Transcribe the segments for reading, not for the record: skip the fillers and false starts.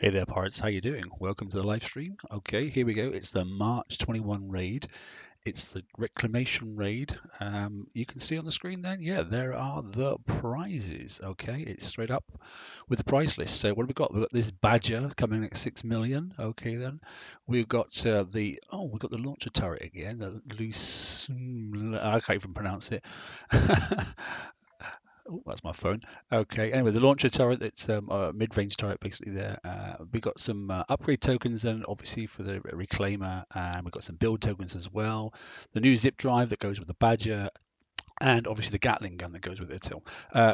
Hey there, pirates. How you doing? Welcome to the live stream. Okay, here we go. It's the March 21 raid. It's the reclamation raid. You can see on the screen then, yeah, there are the prizes. Okay, it's straight up with the prize list. So what have we got? We've got this Badger coming at 6 million. Okay, then we've got we've got the launcher turret again. The loose, I can't even pronounce it. Oh, that's my phone. Okay. Anyway, the launcher turret, it's a mid-range turret basically there. We got some upgrade tokens then, obviously for the reclaimer, and we've got some build tokens as well. The new zip drive that goes with the Badger, and obviously the Gatling gun that goes with it too.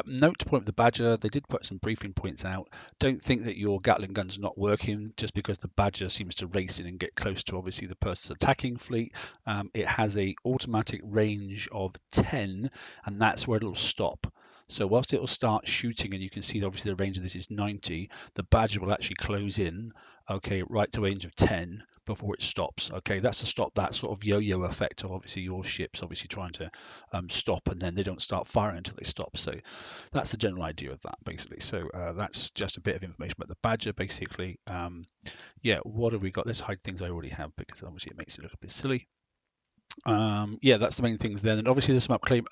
Note to point with the Badger, they did put some briefing points out. Don't think that your Gatling gun's not working just because the Badger seems to race in and get close to obviously the person's attacking fleet. It has a automatic range of 10, and that's where it'll stop. So whilst it will start shooting, and you can see obviously the range of this is 90, the Badger will actually close in, okay, right to a range of 10 before it stops. Okay, that's to stop that sort of yo-yo effect of obviously your ships obviously trying to stop, and then they don't start firing until they stop. So that's the general idea of that basically. So that's just a bit of information about the Badger basically. Yeah, what have we got? Let's hide things I already have because obviously it makes it look a bit silly. Yeah, that's the main things then. And obviously there's some upgrade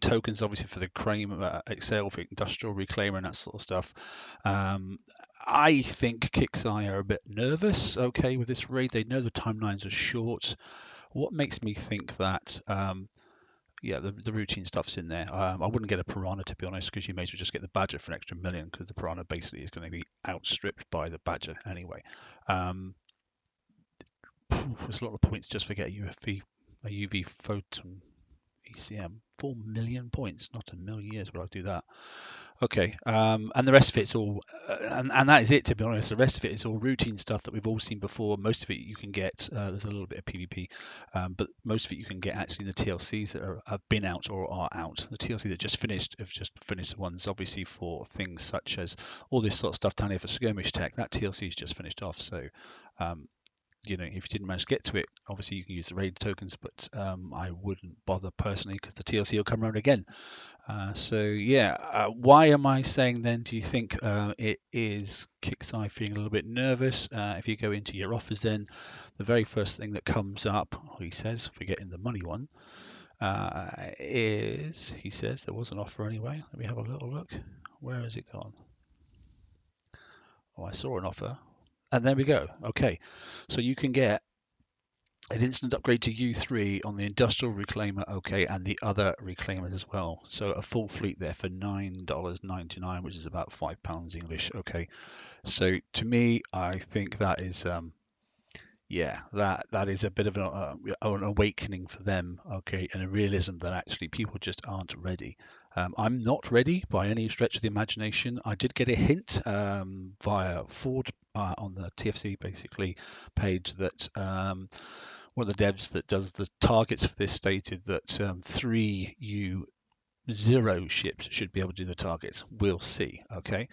tokens obviously for the Crane Excel for industrial reclaimer and that sort of stuff. I think Kixeye are a bit nervous, okay, with this raid. They know the timelines are short. What makes me think that yeah, the routine stuff's in there. I wouldn't get a Piranha to be honest, because you may as well just get the Badger for an extra million, because the Piranha basically is going to be outstripped by the Badger anyway. Um, there's a lot of points just for getting a UV photon ECM. 4 million points, not a million years will I do that. Okay, and the rest of it's all, and that is it to be honest. The rest of it is all routine stuff that we've all seen before. Most of it you can get. There's a little bit of PvP, but most of it you can get actually in the TLCs that have been out or are out. The TLC that just finished have just finished the ones obviously for things such as all this sort of stuff down here for skirmish tech. That TLC is just finished off, so you know, if you didn't manage to get to it, obviously you can use the raid tokens, but I wouldn't bother personally because the TLC will come around again. So yeah, why am I saying then? Do you think it is Kixeye feeling a little bit nervous? If you go into your offers, then the very first thing that comes up, he says, forgetting the money one, is he says there was an offer anyway. Let me have a little look. Where has it gone? Oh, I saw an offer, and there we go. Okay, so you can get an instant upgrade to U3 on the industrial reclaimer, okay, and the other reclaimers as well. So a full fleet there for $9.99, which is about £5 English, okay. So to me, I think that is yeah, that is a bit of an awakening for them, okay, and a realism that actually people just aren't ready. I'm not ready by any stretch of the imagination. I did get a hint via Ford on the TFC basically page that one of the devs that does the targets for this stated that 3U0 ships should be able to do the targets. We'll see, okay.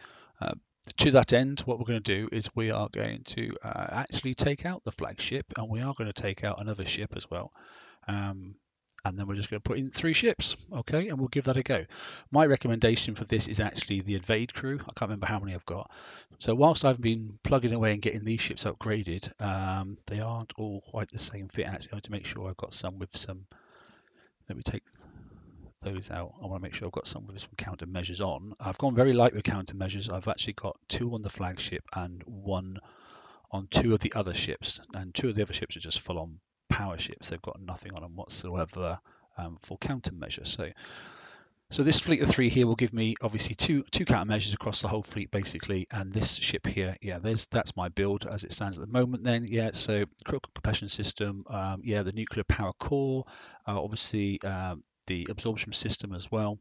To that end, what we're going to do is we are going to actually take out the flagship, and we are going to take out another ship as well. And then we're just going to put in 3 ships, okay, and we'll give that a go. My recommendation for this is actually the Invade crew. I can't remember how many I've got. So whilst I've been plugging away and getting these ships upgraded, they aren't all quite the same fit. Actually, I have to make sure I've got some with some. Let me take those out. I want to make sure I've got some with some countermeasures on. I've gone very light with countermeasures. I've actually got 2 on the flagship and 1 on 2 of the other ships, and 2 of the other ships are just full-on power ships. They've got nothing on them whatsoever for countermeasure. So this fleet of 3 here will give me obviously two countermeasures across the whole fleet basically, and this ship here, yeah, that's my build as it stands at the moment. Then yeah, so critical compression system, yeah, the nuclear power core, obviously the absorption system as well.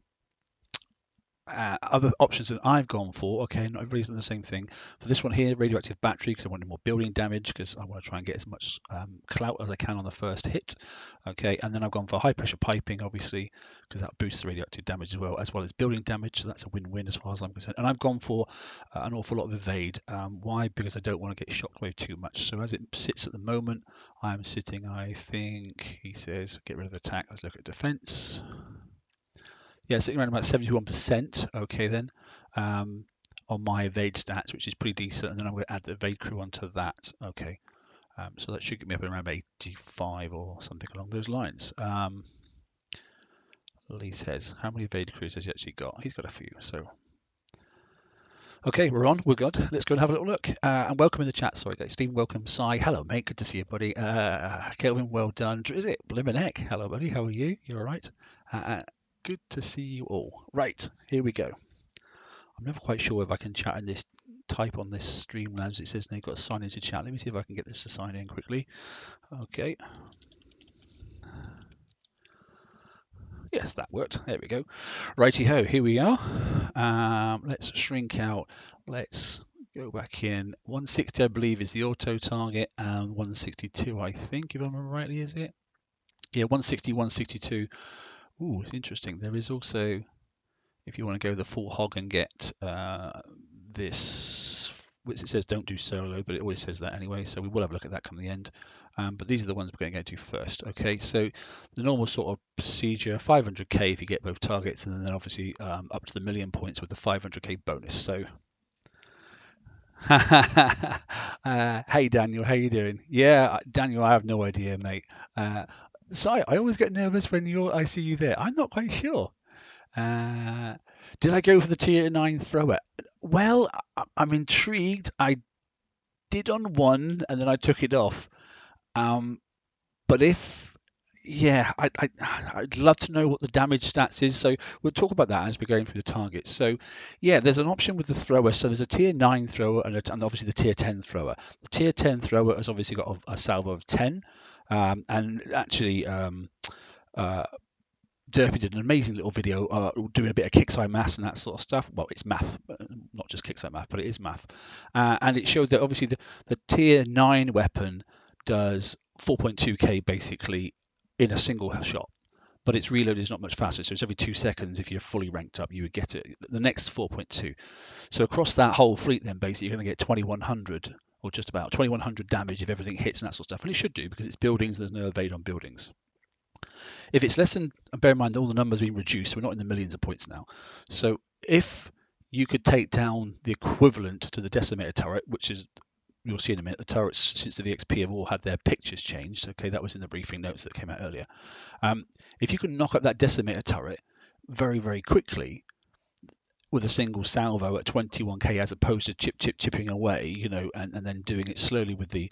Other options that I've gone for, okay, not everybody's done the same thing. For this one here, radioactive battery, because I wanted more building damage, because I want to try and get as much clout as I can on the first hit. Okay, and then I've gone for high pressure piping, obviously, because that boosts the radioactive damage as well as building damage. So that's a win-win as far as I'm concerned. And I've gone for an awful lot of evade. Why? Because I don't want to get shockwave too much. So as it sits at the moment, I'm sitting, I think, he says, get rid of attack. Let's look at defense. Yeah, sitting around about 71%. Okay, then. on my evade stats, which is pretty decent, and then I'm going to add the evade crew onto that. Okay, so that should get me up around 85 or something along those lines. Lee says, how many evade crews has he actually got? He's got a few, so okay, we're on. We're good. Let's go and have a little look. And welcome in the chat. Sorry, guys. Stephen, welcome. Sai, hello, mate. Good to see you, buddy. Kelvin, well done. Is it Blimmin' Heck? Hello, buddy. How are you? You all right? Good to see you all. Right, here we go. I'm never quite sure if I can chat in this, type on this Streamlabs. It says they've got to sign into chat. Let me see if I can get this to sign in quickly. Okay. Yes, that worked. There we go. Righty ho, here we are. Let's shrink out. Let's go back in. 160, I believe, is the auto target, and 162, I think, if I remember rightly, is it? Yeah, 160, 162. Ooh, it's interesting. There is also, if you want to go the full hog and get this, which it says don't do solo, but it always says that anyway, so we will have a look at that come the end. But these are the ones we're going to go to first. Okay, so the normal sort of procedure, 500k if you get both targets, and then obviously up to the 1,000,000 points with the 500k bonus. So hey Daniel, how you doing? Yeah, Daniel, I have no idea, mate. So I always get nervous when I see you there. I'm not quite sure. Did I go for the tier 9 thrower? Well, I'm intrigued. I did on one and then I took it off. But yeah, I'd love to know what the damage stats is. So we'll talk about that as we're going through the targets. So yeah, there's an option with the thrower. So there's a tier 9 thrower and obviously the tier 10 thrower. The tier 10 thrower has obviously got a salvo of 10. And actually, Derpy did an amazing little video doing a bit of kickside maths and that sort of stuff. Well, it's math, not just kickside math, but it is math. And it showed that obviously the tier 9 weapon does 4.2k basically in a single shot. But its reload is not much faster. So it's every 2 seconds. If you're fully ranked up, you would get it. The next 4.2. So across that whole fleet, then basically you're going to get 2100 or just about 2100 damage if everything hits and that sort of stuff. And it should do because it's buildings. There's no evade on buildings. If it's less than, bear in mind all the numbers being reduced, we're not in the millions of points now. So if you could take down the equivalent to the decimator turret, which is, you'll see in a minute, the turrets since the VXP have all had their pictures changed. Okay, that was in the briefing notes that came out earlier. If you can knock out that decimator turret very, very quickly with a single salvo at 21k as opposed to chipping away, and then doing it slowly with the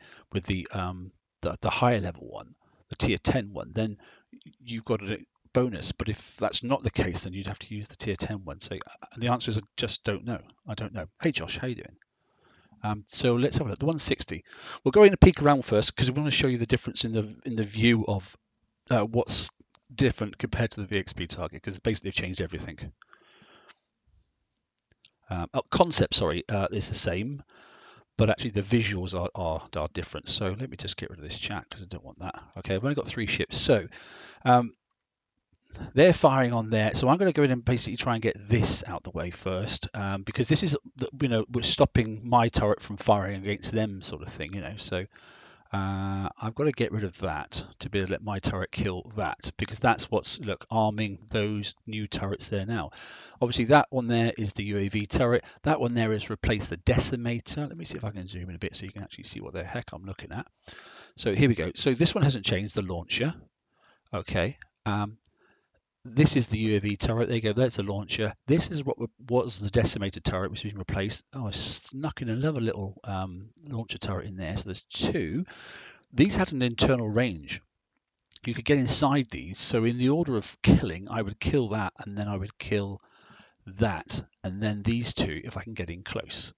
higher level one, the tier 10 one, then you've got a bonus. But if that's not the case, then you'd have to use the tier 10 one. So the answer is I just don't know. I don't know. Hey Josh, how you doing? So let's have a look. The 160. We'll go in and peek around first because we want to show you the difference in the view of what's different compared to the VXP target, because basically they've changed everything. Concept, sorry, is the same, but actually the visuals are different. So let me just get rid of this chat because I don't want that. Okay, I've only got 3 ships. So they're firing on there. So I'm going to go in and basically try and get this out the way first, because this is, we're stopping my turret from firing against them sort of thing, So I've got to get rid of that to be able to let my turret kill that, because that's what's arming those new turrets there now. Obviously that one there is the UAV turret. That one there is replace the decimator. Let me see if I can zoom in a bit so you can actually see what the heck I'm looking at. So here we go. So this one hasn't changed, the launcher. Okay. This is the UAV turret. There you go. That's the launcher. This is what was the decimator turret, which has been replaced. Oh, I snuck in another little launcher turret in there. So there's 2. These had an internal range. You could get inside these. So in the order of killing, I would kill that, and then I would kill that, and then these 2 if I can get in close.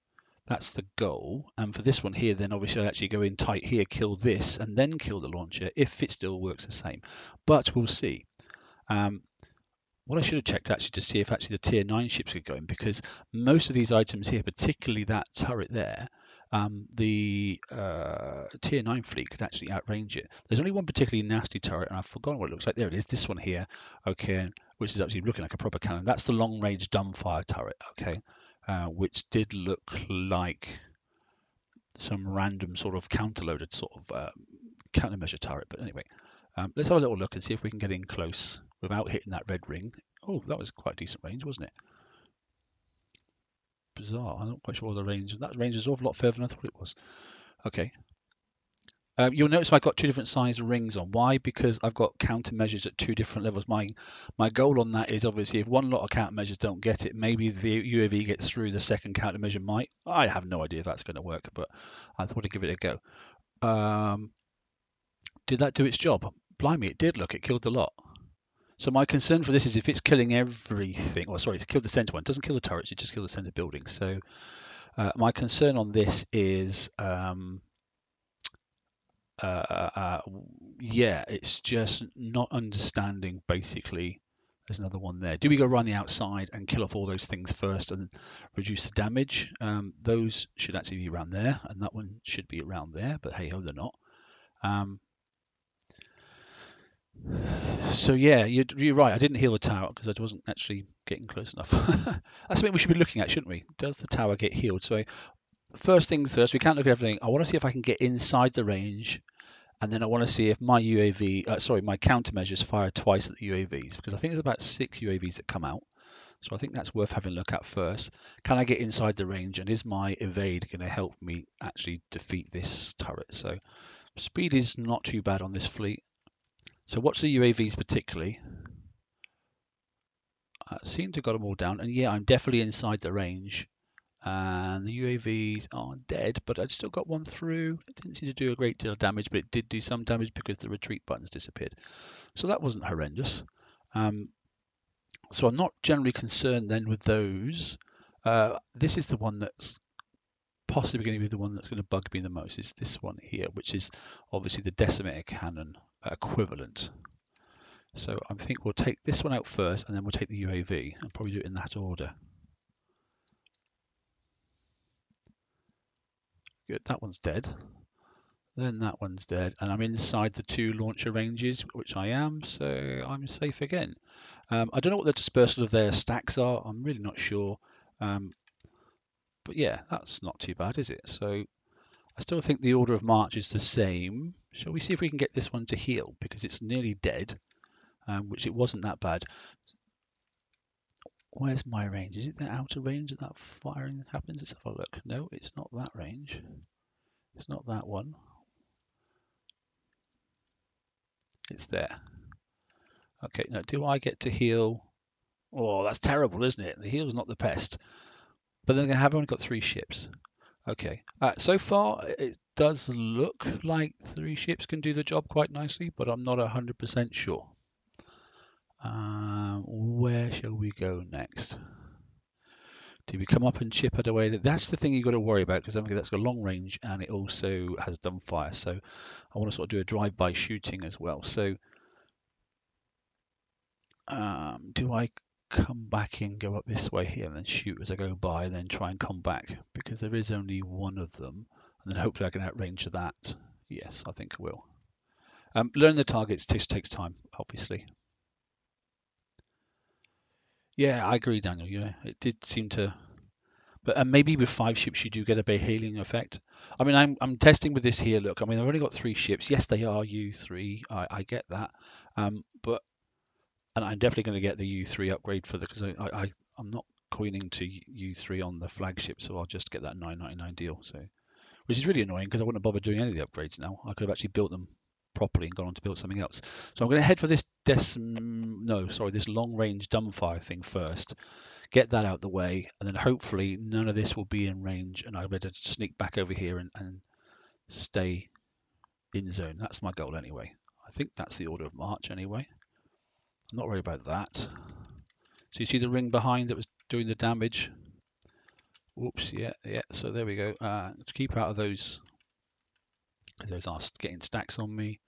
That's the goal. And for this one here, then obviously I'd actually go in tight here, kill this, and then kill the launcher if it still works the same. But we'll see. What I should have checked actually to see if actually the tier 9 ships could go in, because most of these items here, particularly that turret there, the tier 9 fleet could actually outrange it. There's only one particularly nasty turret, and I've forgotten what it looks like. There it is, this one here, okay, which is actually looking like a proper cannon. That's the long range dumbfire turret, okay, which did look like some random sort of counterloaded sort of countermeasure turret. But anyway, let's have a little look and see if we can get in close without hitting that red ring. Oh, that was quite a decent range, wasn't it? bizarre. I'm not quite sure the range. That range is an awful lot further than I thought it was. Okay. You'll notice I've got two different size rings on. Why? Because I've got countermeasures at two different levels. My goal on that is obviously if one lot of countermeasures don't get it, maybe the UAV gets through, the second countermeasure might. I have no idea if that's going to work, but I thought I'd give it a go. Did that do its job? Blimey, it did. Look, it killed the lot. So my concern for this is if it's killing everything. Well, sorry, it's killed the center one. It doesn't kill the turrets. It just kills the center building. So my concern on this is. Yeah, it's just not understanding basically. There's another one there. Do we go around the outside and kill off all those things first and reduce the damage? Those should actually be around there, and that one should be around there, but hey ho, they're not. So yeah, you're right. I didn't heal the tower because I wasn't actually getting close enough. That's something we should be looking at, shouldn't we? Does the tower get healed? So first things first, we can't look at everything. I want to see if I can get inside the range. And then I want to see if my my countermeasures fire twice at the UAVs, because I think there's about 6 UAVs that come out. So I think that's worth having a look at first. Can I get inside the range, and is my evade going to help me actually defeat this turret? So speed is not too bad on this fleet. So watch the UAVs particularly. I seem to have got them all down, and yeah, I'm definitely inside the range. And the UAVs are dead, but I'd still got one through. It didn't seem to do a great deal of damage, but it did do some damage because the retreat buttons disappeared. So that wasn't horrendous. So I'm not generally concerned then with those. This is the one that's possibly going to be the one that's going to bug me the most, is this one here, which is obviously the decimator cannon equivalent. So I think we'll take this one out first, and then we'll take the UAV, and probably do it in that order. Good, that one's dead. Then that one's dead, and I'm inside the 2 launcher ranges, which I am, so I'm safe again. I don't know what the dispersal of their stacks are. I'm really not sure. But yeah, that's not too bad, is it? So I still think the order of march is the same. Shall we see if we can get this one to heal? Because it's nearly dead, which it wasn't that bad. Where's my range? Is it the outer range that that firing happens? Let's have a look. No, it's not that range. It's not that one. It's there. Okay, now do I get to heal? Oh, that's terrible, isn't it? The heal's not the best. But then I have only got 3 ships. Okay, so far it does look like 3 ships can do the job quite nicely, but I'm not 100% sure. Where shall we go next? Do we come up and chip it away? That's the thing you've got to worry about, because I think that's got long range and it also has dumbfire. So I want to sort of do a drive-by shooting as well. So do I come back in, go up this way here, and then shoot as I go by, and then try and come back? Because there is only one of them, and then hopefully I can outrange that. Yes, I think I will. Learning the targets takes time, obviously. Yeah, I agree, Daniel. Yeah, it did seem to, but maybe with 5 ships you do get a behaling effect. I mean, I'm testing with this here. Look, I mean, I've only got 3 ships. Yes, they are U3. I get that, but and I'm definitely going to get the U3 upgrade for the, because I'm not coining to U3 on the flagship, so I'll just get that 9.99 deal. So, which is really annoying because I wouldn't bother doing any of the upgrades now. I could have actually built them properly and gone on to build something else. So I'm going to head for this this long range dumbfire thing first, get that out the way, and then hopefully none of this will be in range, and I'll be able to sneak back over here and stay in zone. That's my goal anyway. I think that's the order of march anyway. I'm not worried about that. So you see the ring behind that was doing the damage. Whoops, yeah. So there we go. Let's keep out of those. Those are getting stacks on me.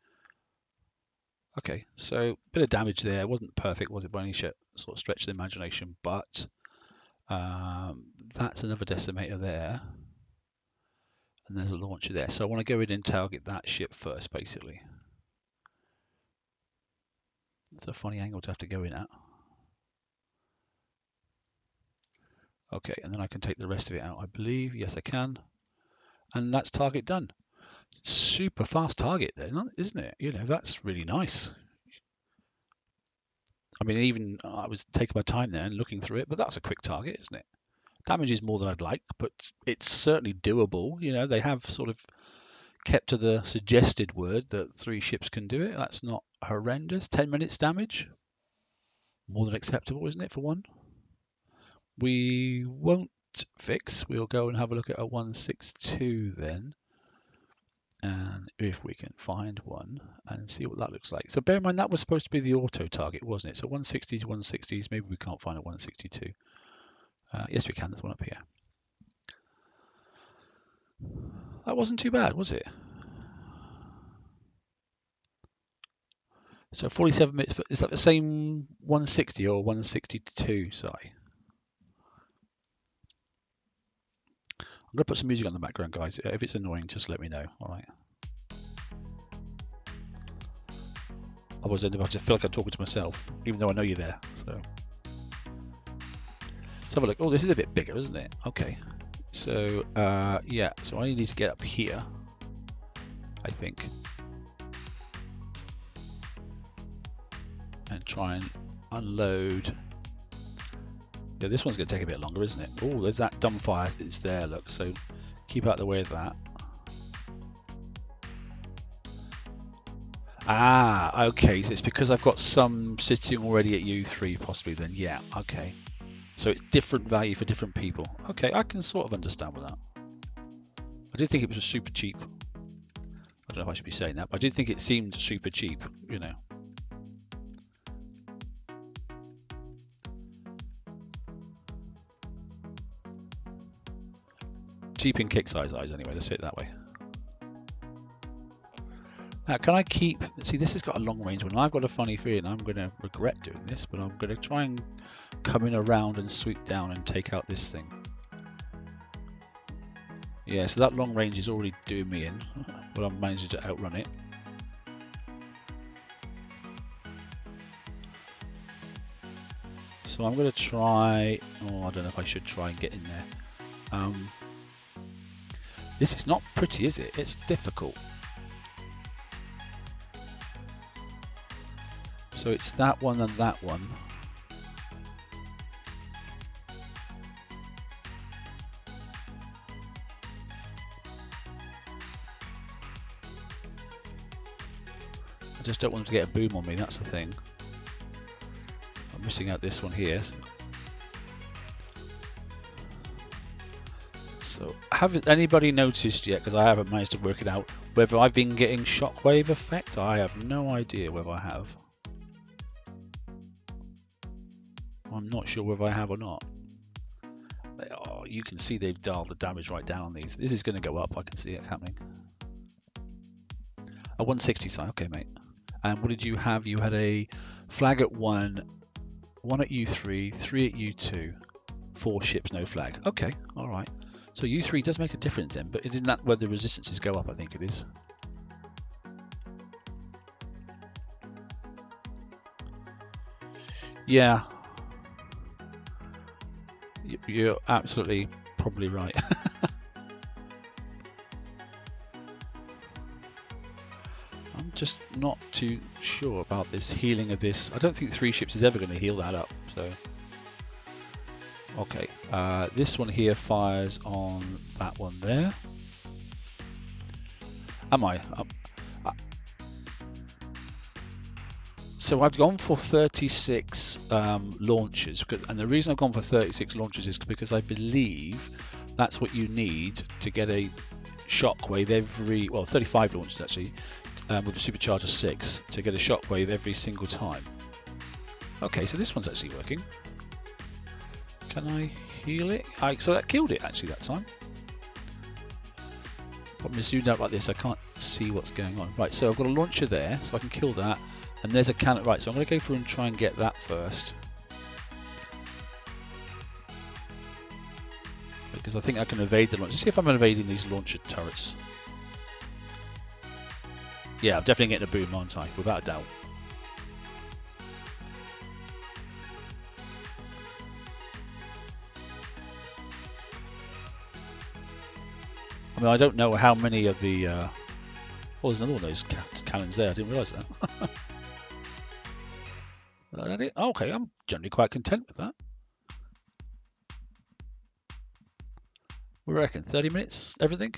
Okay, so a bit of damage there. It wasn't perfect, was it, by any sort of stretch of the imagination, but that's another decimator there. And there's a launcher there. So I want to go in and target that ship first, basically. It's a funny angle to have to go in at. Okay, and then I can take the rest of it out, I believe. Yes, I can. And that's target done. Super fast target then, isn't it? You know, that's really nice. I mean, even I was taking my time there and looking through it, but that's a quick target, isn't it? Damage is more than I'd like, but it's certainly doable. You know, they have sort of kept to the suggested word that 3 ships can do it. That's not horrendous. 10 minutes damage, more than acceptable, isn't it, for one? We won't fix. We'll go and have a look at a 162 then, and if we can find one and see what that looks like. So bear in mind that was supposed to be the auto target, wasn't it? So 160s, 160s. Maybe we can't find a 162. Yes, we can. There's one up here. That wasn't too bad, was it? So 47 minutes. Is that the same 160 or 162? Sorry. I'm going to put some music on the background, guys. If it's annoying, just let me know. All right. Otherwise, I feel like I'm talking to myself, even though I know you're there. So let's have a look. Oh, this is a bit bigger, isn't it? Okay. So yeah. So I need to get up here, I think, and try and unload. Yeah, this one's going to take a bit longer, isn't it? Oh, there's that dumbfire. It's there, look. So keep out of the way of that. Ah, okay. So it's because I've got some sitting already at U3, possibly then. Yeah, okay. So it's different value for different people. Okay, I can sort of understand with that. I did think it was super cheap. I don't know if I should be saying that, but I did think it seemed super cheap, you know. Cheap in kick size eyes anyway, let's say it that way. Now, can I keep... See, this has got a long range one. I've got a funny feeling I'm going to regret doing this, but I'm going to try and come in around and sweep down and take out this thing. Yeah, so that long range is already doing me in, but I'm managing to outrun it. So I'm going to try... Oh, I don't know if I should try and get in there. This is not pretty, is it? It's difficult. So it's that one and that one. I just don't want them to get a boom on me, that's the thing. I'm missing out this one here. So have anybody noticed yet, because I haven't managed to work it out, whether I've been getting shockwave effect? I have no idea whether I have. I'm not sure whether I have or not. Oh, you can see they've dialed the damage right down on these. This is going to go up. I can see it happening. A 160 sign. Okay, mate. And what did you have? You had a flag at 1, 1 at U3, 3 at U2, 4 ships, no flag. Okay, all right. So U3 does make a difference then, but isn't that where the resistances go up? I think it is. Yeah. You're absolutely probably right. I'm just not too sure about this healing of this. I don't think 3 ships is ever going to heal that up. So, okay, this one here fires on that one there. Am I? So I've gone for 36 launches, and the reason I've gone for 36 launches is because I believe that's what you need to get a shockwave every, well, 35 launches actually, with a supercharger 6 to get a shockwave every single time. Okay, so this one's actually working. Can I heal it? So that killed it actually that time. I'm zoomed out like this, I can't see what's going on. Right, so I've got a launcher there, so I can kill that. And there's a cannon. Right, so I'm going to go through and try and get that first. Because I think I can evade the launch. Let's see if I'm evading these launcher turrets. Yeah, I'm definitely getting a boom, aren't I? Without a doubt. I mean, I don't know how many of the... Oh, there's another one of those cannons there. I didn't realise that. Okay, I'm generally quite content with that. What do you reckon? 30 minutes, everything?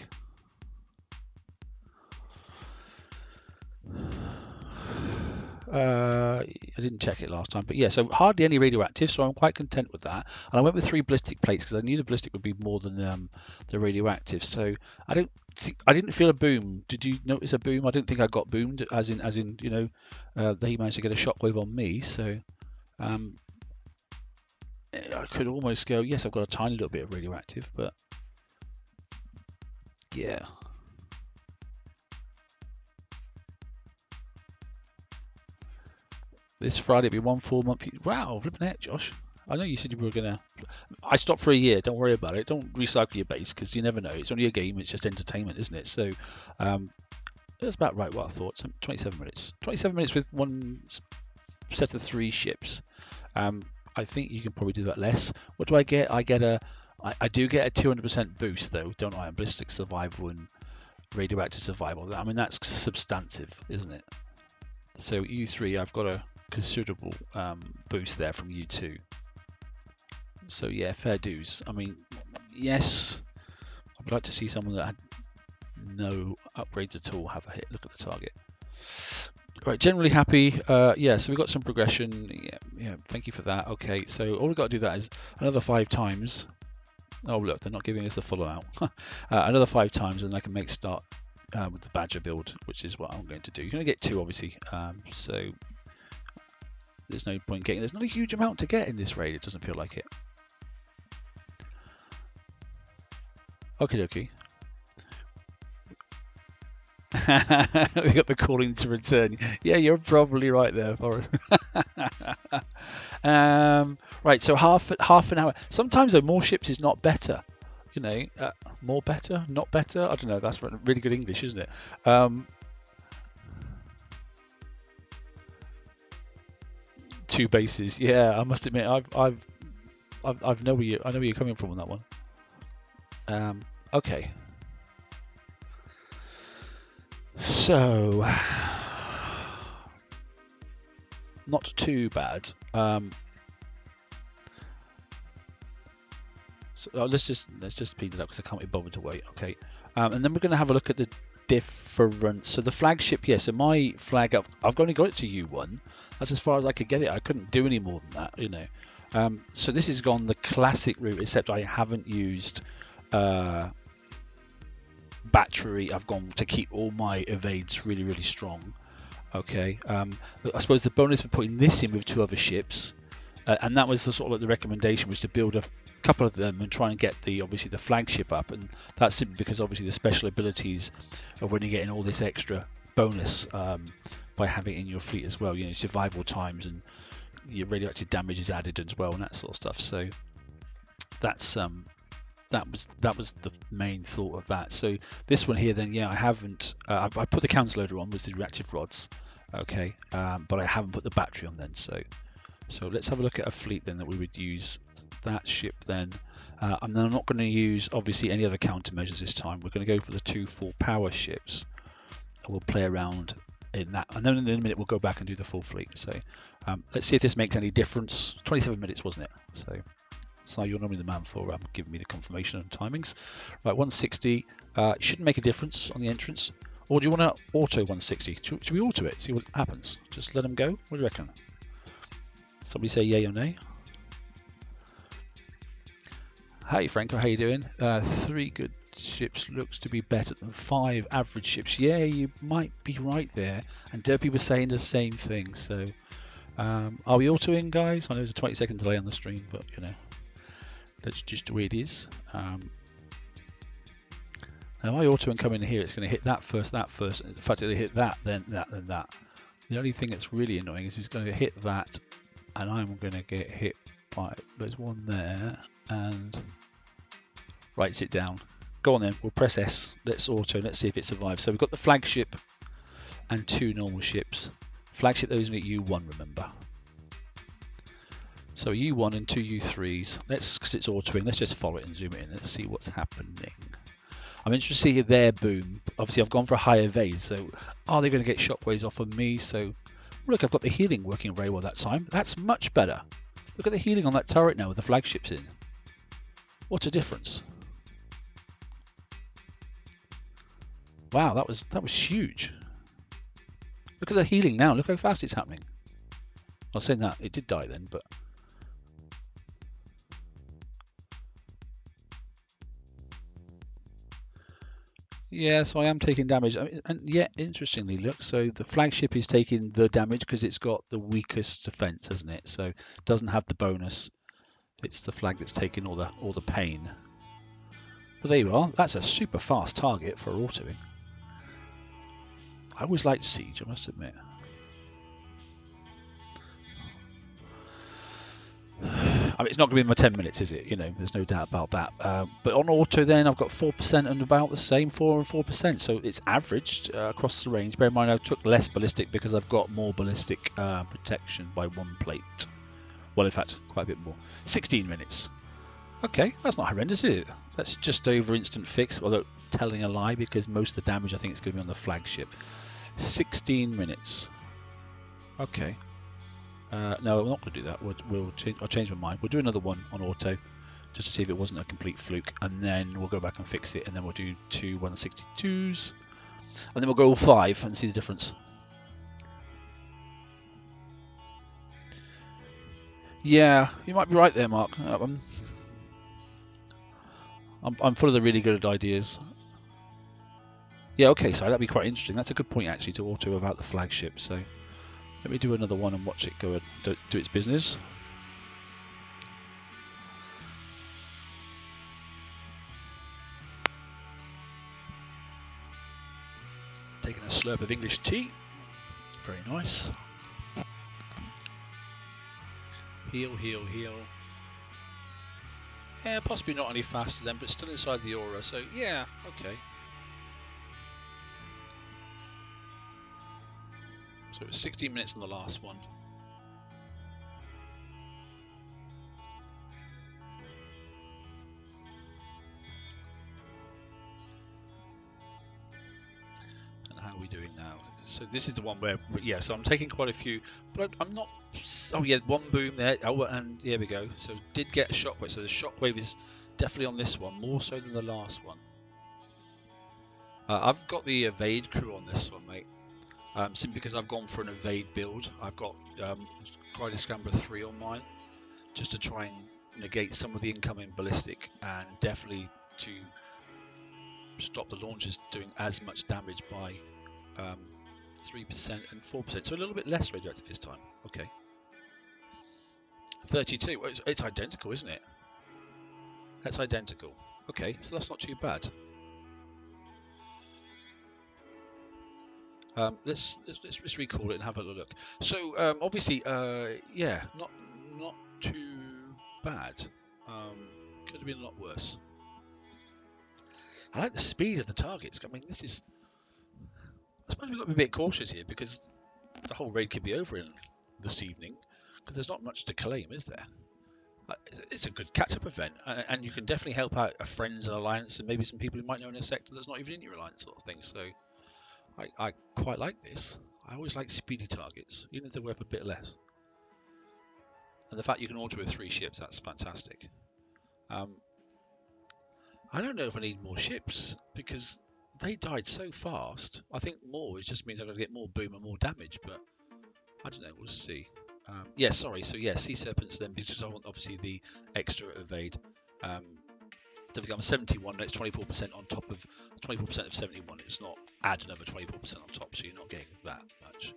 I didn't check it last time, but yeah, so hardly any radioactive, so I'm quite content with that. And I went with 3 ballistic plates because I knew the ballistic would be more than the radioactive. So I didn't feel a boom. Did you notice a boom? I didn't think I got boomed, as in you know, they managed to get a shockwave on me. So um, I could almost go, yes, I've got a tiny little bit of radioactive, but yeah. This Friday it'll be 1 full month. Wow, flipping heck, Josh. I know you said you were gonna. I stopped for a year. Don't worry about it. Don't recycle your base because you never know. It's only a game. It's just entertainment, isn't it? So that's about right. What I thought. 27 minutes. 27 minutes with one set of 3 ships. I think you can probably do that less. What do I get? I do get a 200% boost though, don't I? On ballistic survival and radioactive survival. I mean that's substantive, isn't it? So U3, I've got a considerable boost there from U2. So yeah, fair dues. I mean, yes, I would like to see someone that had no upgrades at all have a hit. Look at the target. Right, generally happy. Yeah, so we've got some progression. Yeah, thank you for that. Okay, so all we've got to do that is another 5 times. Oh look, they're not giving us the full amount. Another 5 times, and I can make start with the Badger build, which is what I'm going to do. You're going to get 2, obviously. So there's no point getting. There's not a huge amount to get in this raid. It doesn't feel like it. Okie dokie. We got the calling to return. Yeah, you're probably right there, Forrest. Right, so half an hour. Sometimes though, more ships is not better. You know, more better, not better. I don't know. That's really good English, isn't it? 2 bases. Yeah, I must admit, I know where you're coming from on that one. Okay. So, not too bad. So let's just speed it up because I can't be bothered to wait. Okay, and then we're going to have a look at the difference. So the flagship, yeah. So my flag, I've only got it to U1. That's as far as I could get it. I couldn't do any more than that, you know. So this has gone the classic route, except I haven't used battery. I've gone to keep all my evades really, really strong. Okay. I suppose the bonus for putting this in with 2 other ships, and that was the sort of like the recommendation, was to build a couple of them and try and get obviously the flagship up, and that's simply because obviously the special abilities of when you're getting all this extra bonus by having it in your fleet as well. You know, survival times and your radioactive damage is added as well, and that sort of stuff. So that's that was the main thought of that. So this one here, then, yeah, I haven't. I put the counter loader on with the reactive rods, okay, but I haven't put the battery on then. So let's have a look at a fleet then that we would use. That ship then, and then I'm not going to use obviously any other countermeasures this time. We're going to go for the 2 full power ships, and we'll play around in that, and then in a minute we'll go back and do the full fleet. So let's see if this makes any difference. 27 minutes, wasn't it? So you're normally the man for giving me the confirmation and timings. Right, 160 shouldn't make a difference on the entrance. Or do you want to auto 160? Should we auto it? See what happens. Just let them go. What do you reckon? Somebody say yay or nay. Hey Franco, how you doing? 3 good ships looks to be better than 5 average ships. Yeah, you might be right there. And Derpy was saying the same thing. So are we autoing, guys? I know there's a 20-second delay on the stream, but you know, that's just the way it is. Now I auto and come in here, it's going to hit that first. In fact, it'll hit that, then that, then that. The only thing that's really annoying is it's going to hit that, and I'm going to get hit by. There's one there, and writes it down. Go on then, we'll press S. Let's auto. Let's see if it survives. So we've got the flagship and 2 normal ships. Flagship, those are at U1, remember. So U1 and 2 U3s. Because it's autoing, let's just follow it and zoom it in. Let's see what's happening. I'm interested to see their boom. Obviously, I've gone for a high evade, so are they going to get shockwaves off of me? So, look, I've got the healing working very well that time. That's much better. Look at the healing on that turret now with the flagships in. What a difference. Wow, that was huge. Look at the healing now. Look how fast it's happening. I was saying that it did die then, but yeah, so I am taking damage. I mean, and yeah, interestingly, look, so the flagship is taking the damage because it's got the weakest defense, hasn't it? So it doesn't have the bonus. It's the flag that's taking all the pain. But there you are. That's a super fast target for autoing. I always liked Siege, I must admit. I mean, it's not going to be my 10 minutes, is it? You know, there's no doubt about that. But on auto, then I've got 4% and about the same, 4 and 4%. So it's averaged across the range. Bear in mind, I took less ballistic because I've got more ballistic protection by 1 plate. Well, in fact, quite a bit more. 16 minutes. Okay, that's not horrendous, is it? That's just over instant fix, although telling a lie because most of the damage I think is going to be on the flagship. 16 minutes. Okay. No, I'm not going to do that. I'll change my mind. We'll do another one on auto just to see if it wasn't a complete fluke, and then we'll go back and fix it, and then we'll do 2 162s, and then we'll go all 5 and see the difference. Yeah, you might be right there, Mark. I'm full of the really good ideas. Yeah, okay, so that'd be quite interesting. That's a good point, actually, to auto about the flagship. So let me do another one and watch it go and do its business. Taking a slurp of English tea. Very nice. Heal, heal, heal. Yeah, possibly not any faster then, but still inside the aura, so yeah, okay. So it was 16 minutes on the last one. And how are we doing now? So this is the one where, yeah, so I'm taking quite a few, but I'm not, oh yeah, 1 boom there, oh, and there we go. So did get a shockwave, so the shockwave is definitely on this one, more so than the last one. I've got the evade crew on this one, mate. Simply because I've gone for an evade build. I've got Greta Scrambler 3 on mine, just to try and negate some of the incoming ballistic, and definitely to stop the launchers doing as much damage by 3% and 4%. So a little bit less radioactive this time. Okay. 32. Well, it's identical, isn't it? That's identical. Okay, so that's not too bad. Let's recall it and have a look. So obviously, yeah, not too bad. Could have been a lot worse. I like the speed of the targets. I mean, this is. I suppose we've got to be a bit cautious here because the whole raid could be over in this evening because there's not much to claim, is there? It's a good catch-up event, and you can definitely help out a friends and alliance, and maybe some people who might know in a sector that's not even in your alliance, sort of thing. So. I quite like this. I always like speedy targets, even if they're worth a bit less. And the fact you can auto with 3 ships, that's fantastic. I don't know if I need more ships, because they died so fast. I think more, it just means I'm going to get more boom and more damage, but I don't know, we'll see. Yeah, sorry, so yeah, Sea Serpents then, because I want obviously the extra evade. To become 71, that's 24% on top of 24% of 71. It's not add another 24% on top, so you're not getting that much,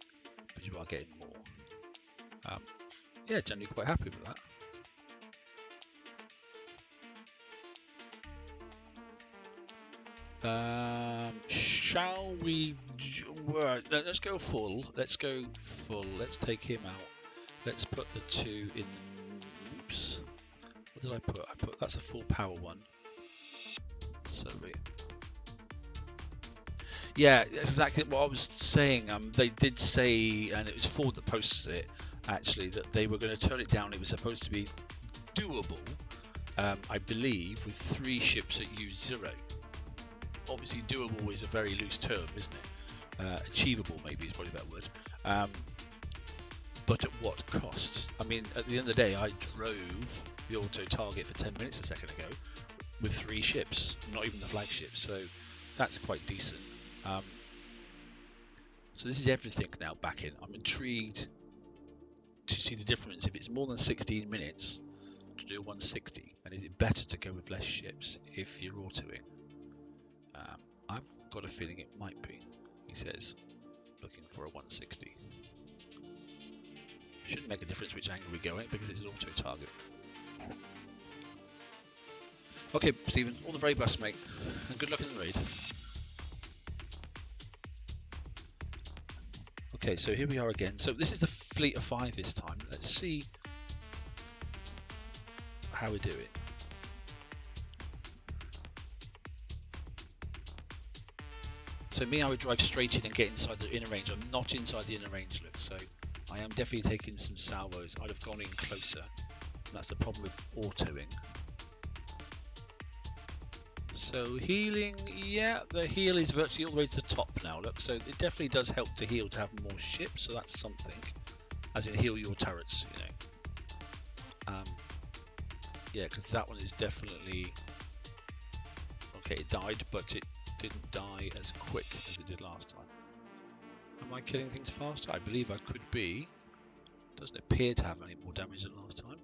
but you are getting more. Yeah, generally quite happy with that. Shall we? Let's go full. Let's go full. Let's take him out. Let's put the 2 in. Oops. What did I put? That's a full power one. Sorry. Yeah, that's exactly what I was saying. They did say, and it was Ford that posted it, actually, that they were going to turn it down. It was supposed to be doable, I believe, with 3 ships at U0. Obviously, doable is a very loose term, isn't it? Achievable, maybe, is probably a better word. But at what cost? I mean, at the end of the day, I drove the auto target for 10 minutes a second ago with 3 ships, not even the flagship, so that's quite decent. So this is everything now back in. I'm intrigued to see the difference if it's more than 16 minutes to do 160, and is it better to go with less ships if you're autoing? I've got a feeling it might be, he says, looking for a 160. Shouldn't make a difference which angle we go at because it's an auto target. Okay, Stephen, all the very best, mate, and good luck in the raid. Okay, so here we are again. So this is the fleet of 5 this time. Let's see how we do it. So me, I would drive straight in and get inside the inner range. I'm not inside the inner range, look, so I am definitely taking some salvos. I'd have gone in closer. And that's the problem with autoing. So healing, yeah, the heal is virtually all the way to the top now, look. So it definitely does help to heal to have more ships, so that's something. As in heal your turrets, you know. Yeah, because that one is definitely... Okay, it died, but it didn't die as quick as it did last time. Am I killing things faster? I believe I could be. Doesn't appear to have any more damage than last time.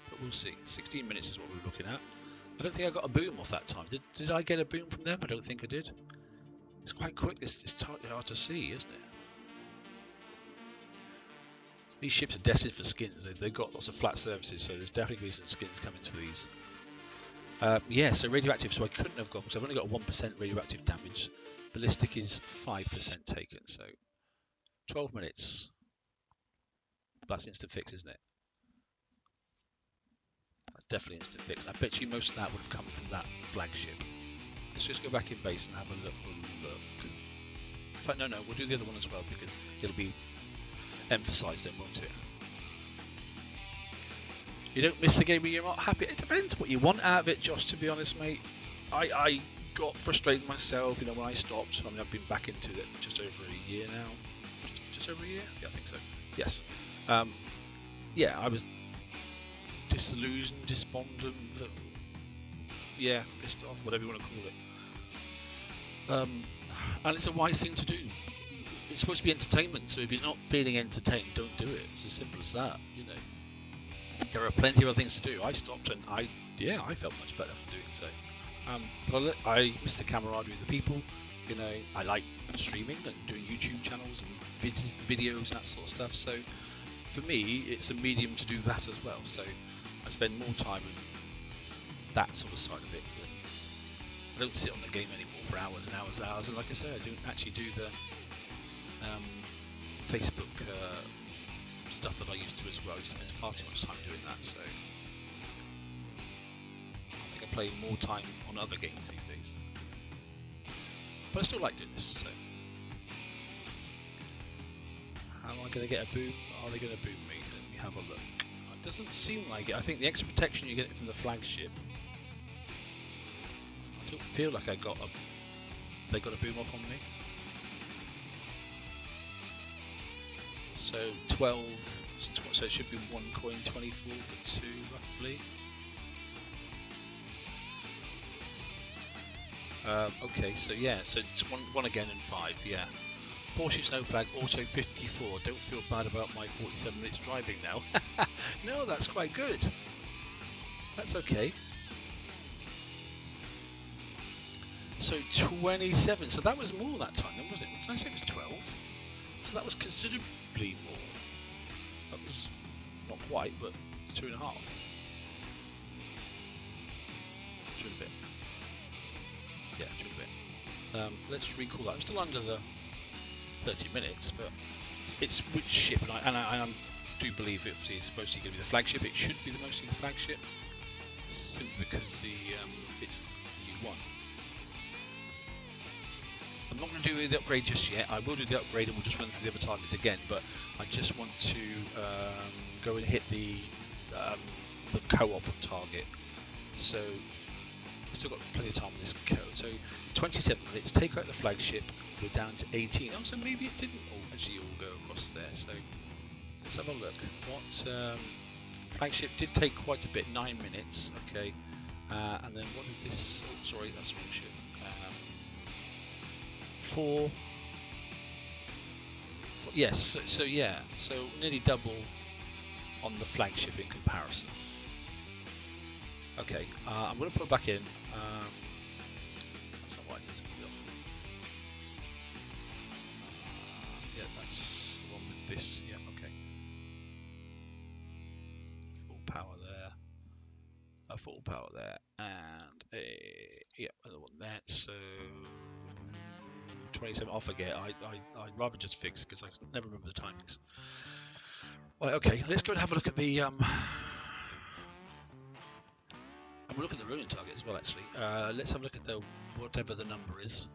But we'll see. 16 minutes is what we're looking at. I don't think I got a boom off that time. Did I get a boom from them? I don't think I did. It's quite quick. It's totally hard to see, isn't it? These ships are destined for skins. They've got lots of flat surfaces, so there's definitely going to be some skins coming to these. Yeah, so radioactive, so I couldn't have gone, because I've only got 1% radioactive damage. Ballistic is 5% taken, so 12 minutes. That's instant fix, isn't it? That's definitely instant fix. I bet you most of that would have come from that flagship. Let's just go back in base and have a look. In fact, no, we'll do the other one as well, because it'll be emphasised then, won't it? You don't miss the game when you're not happy. It depends what you want out of it, Josh, to be honest, mate. I got frustrated myself, you know, when I stopped. I mean, I've been back into it just over a year now. Just over a year? Yeah, I think so. Yes. Yeah, I was disillusioned, despondent, yeah, pissed off, whatever you want to call it. And it's a wise thing to do. It's supposed to be entertainment, so if you're not feeling entertained, don't do it. It's as simple as that, you know. There are plenty of other things to do. I stopped and I felt much better for doing so. But I miss the camaraderie of the people. You know, I like streaming and doing YouTube channels and videos and that sort of stuff. So for me, it's a medium to do that as well. So I spend more time on that sort of side of it. I don't sit on the game anymore for hours and hours and hours. And like I say, I don't actually do the Facebook stuff that I used to as well. I used to spend far too much time doing that. So I think I play more time on other games these days. But I still like doing this. So how am I going to get a boom? Are they going to boom me? Let me have a look. It doesn't seem like it. I think the extra protection you get from the flagship. I don't feel like they got a boom off on me. So 12, so it should be 1 coin, 24 for 2 roughly. Okay, so yeah, so it's one again and 5, yeah. 4 ships, no flag, auto 54. Don't feel bad about my 47 minutes driving now. No, that's quite good. That's okay. So 27, so that was more that time then, wasn't it? Did I say it was 12? So that was considerably more. That was not quite, but 2.5. 2 and a bit. Yeah, 2 and a bit. Let's recall that. I'm still under the 30 minutes, but it's which ship, and I do believe it's mostly going to be the flagship. It should be mostly the flagship, simply because it's the U1. I'm not going to do the upgrade just yet. I will do the upgrade and we'll just run through the other targets again, but I just want to go and hit the co-op target. So I've still got plenty of time on this code. So 27 minutes, take out the flagship, we're down to 18. Oh, so maybe it didn't actually all go across there. So let's have a look. What flagship did take quite a bit, 9 minutes, okay. And then what did this, oh sorry, that's wrong ship. 4. Yes, so yeah, so nearly double on the flagship in comparison. Okay, I'm going to put it back in. That's not what I need to put it off. Yeah, that's the one with this. Yeah, okay. Full power there. Full power there, and yeah, another one there. So 27. I'll forget. I'd rather just fix because I never remember the timings. Right, okay, let's go and have a look at the and we'll look at the ruling target as well. Actually, let's have a look at the whatever the number is.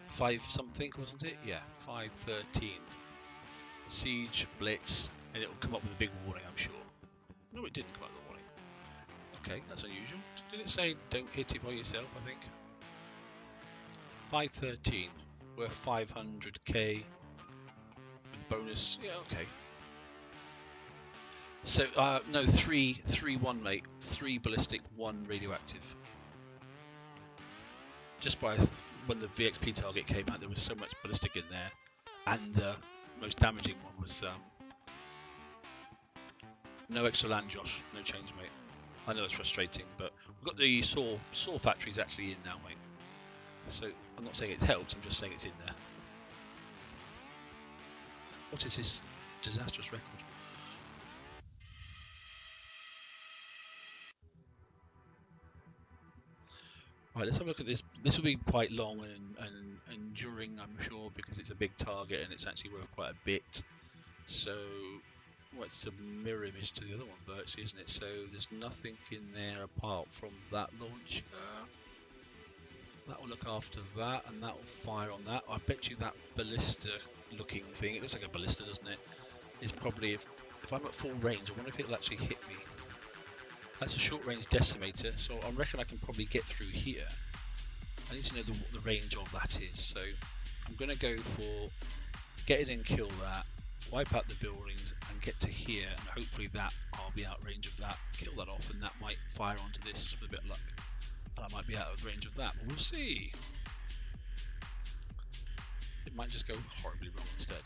5 something, wasn't it? Yeah, 513. Siege, blitz, and it'll come up with a big warning, I'm sure. No, it didn't come up with a warning. Okay, that's unusual. Did it say don't hit it by yourself, I think? 513, worth 500k with bonus. Yeah, okay. So, no, 3-1, mate. 3 ballistic, 1 radioactive. Just by when the VXP target came out, there was so much ballistic in there, and the most damaging one was no extra land, Josh. No change, mate. I know it's frustrating, but we've got the saw factories actually in now, mate. So I'm not saying it helps. I'm just saying it's in there. What is this disastrous record? Right, let's have a look at this. This will be quite long and enduring, I'm sure, because it's a big target and it's actually worth quite a bit. So, well, it's a mirror image to the other one virtually, isn't it? So there's nothing in there apart from that launcher. That will look after that, and that will fire on that. I bet you that ballista-looking thing, it looks like a ballista, doesn't it? Is probably, if I'm at full range, I wonder if it'll actually hit me. That's a short-range decimator, so I reckon I can probably get through here. I need to know what the range of that is, so I'm going to go for get in and kill that, wipe out the buildings, and get to here, and hopefully that I'll be out of range of that, kill that off, and that might fire onto this with a bit of luck. And I might be out of range of that, but we'll see. It might just go horribly wrong instead.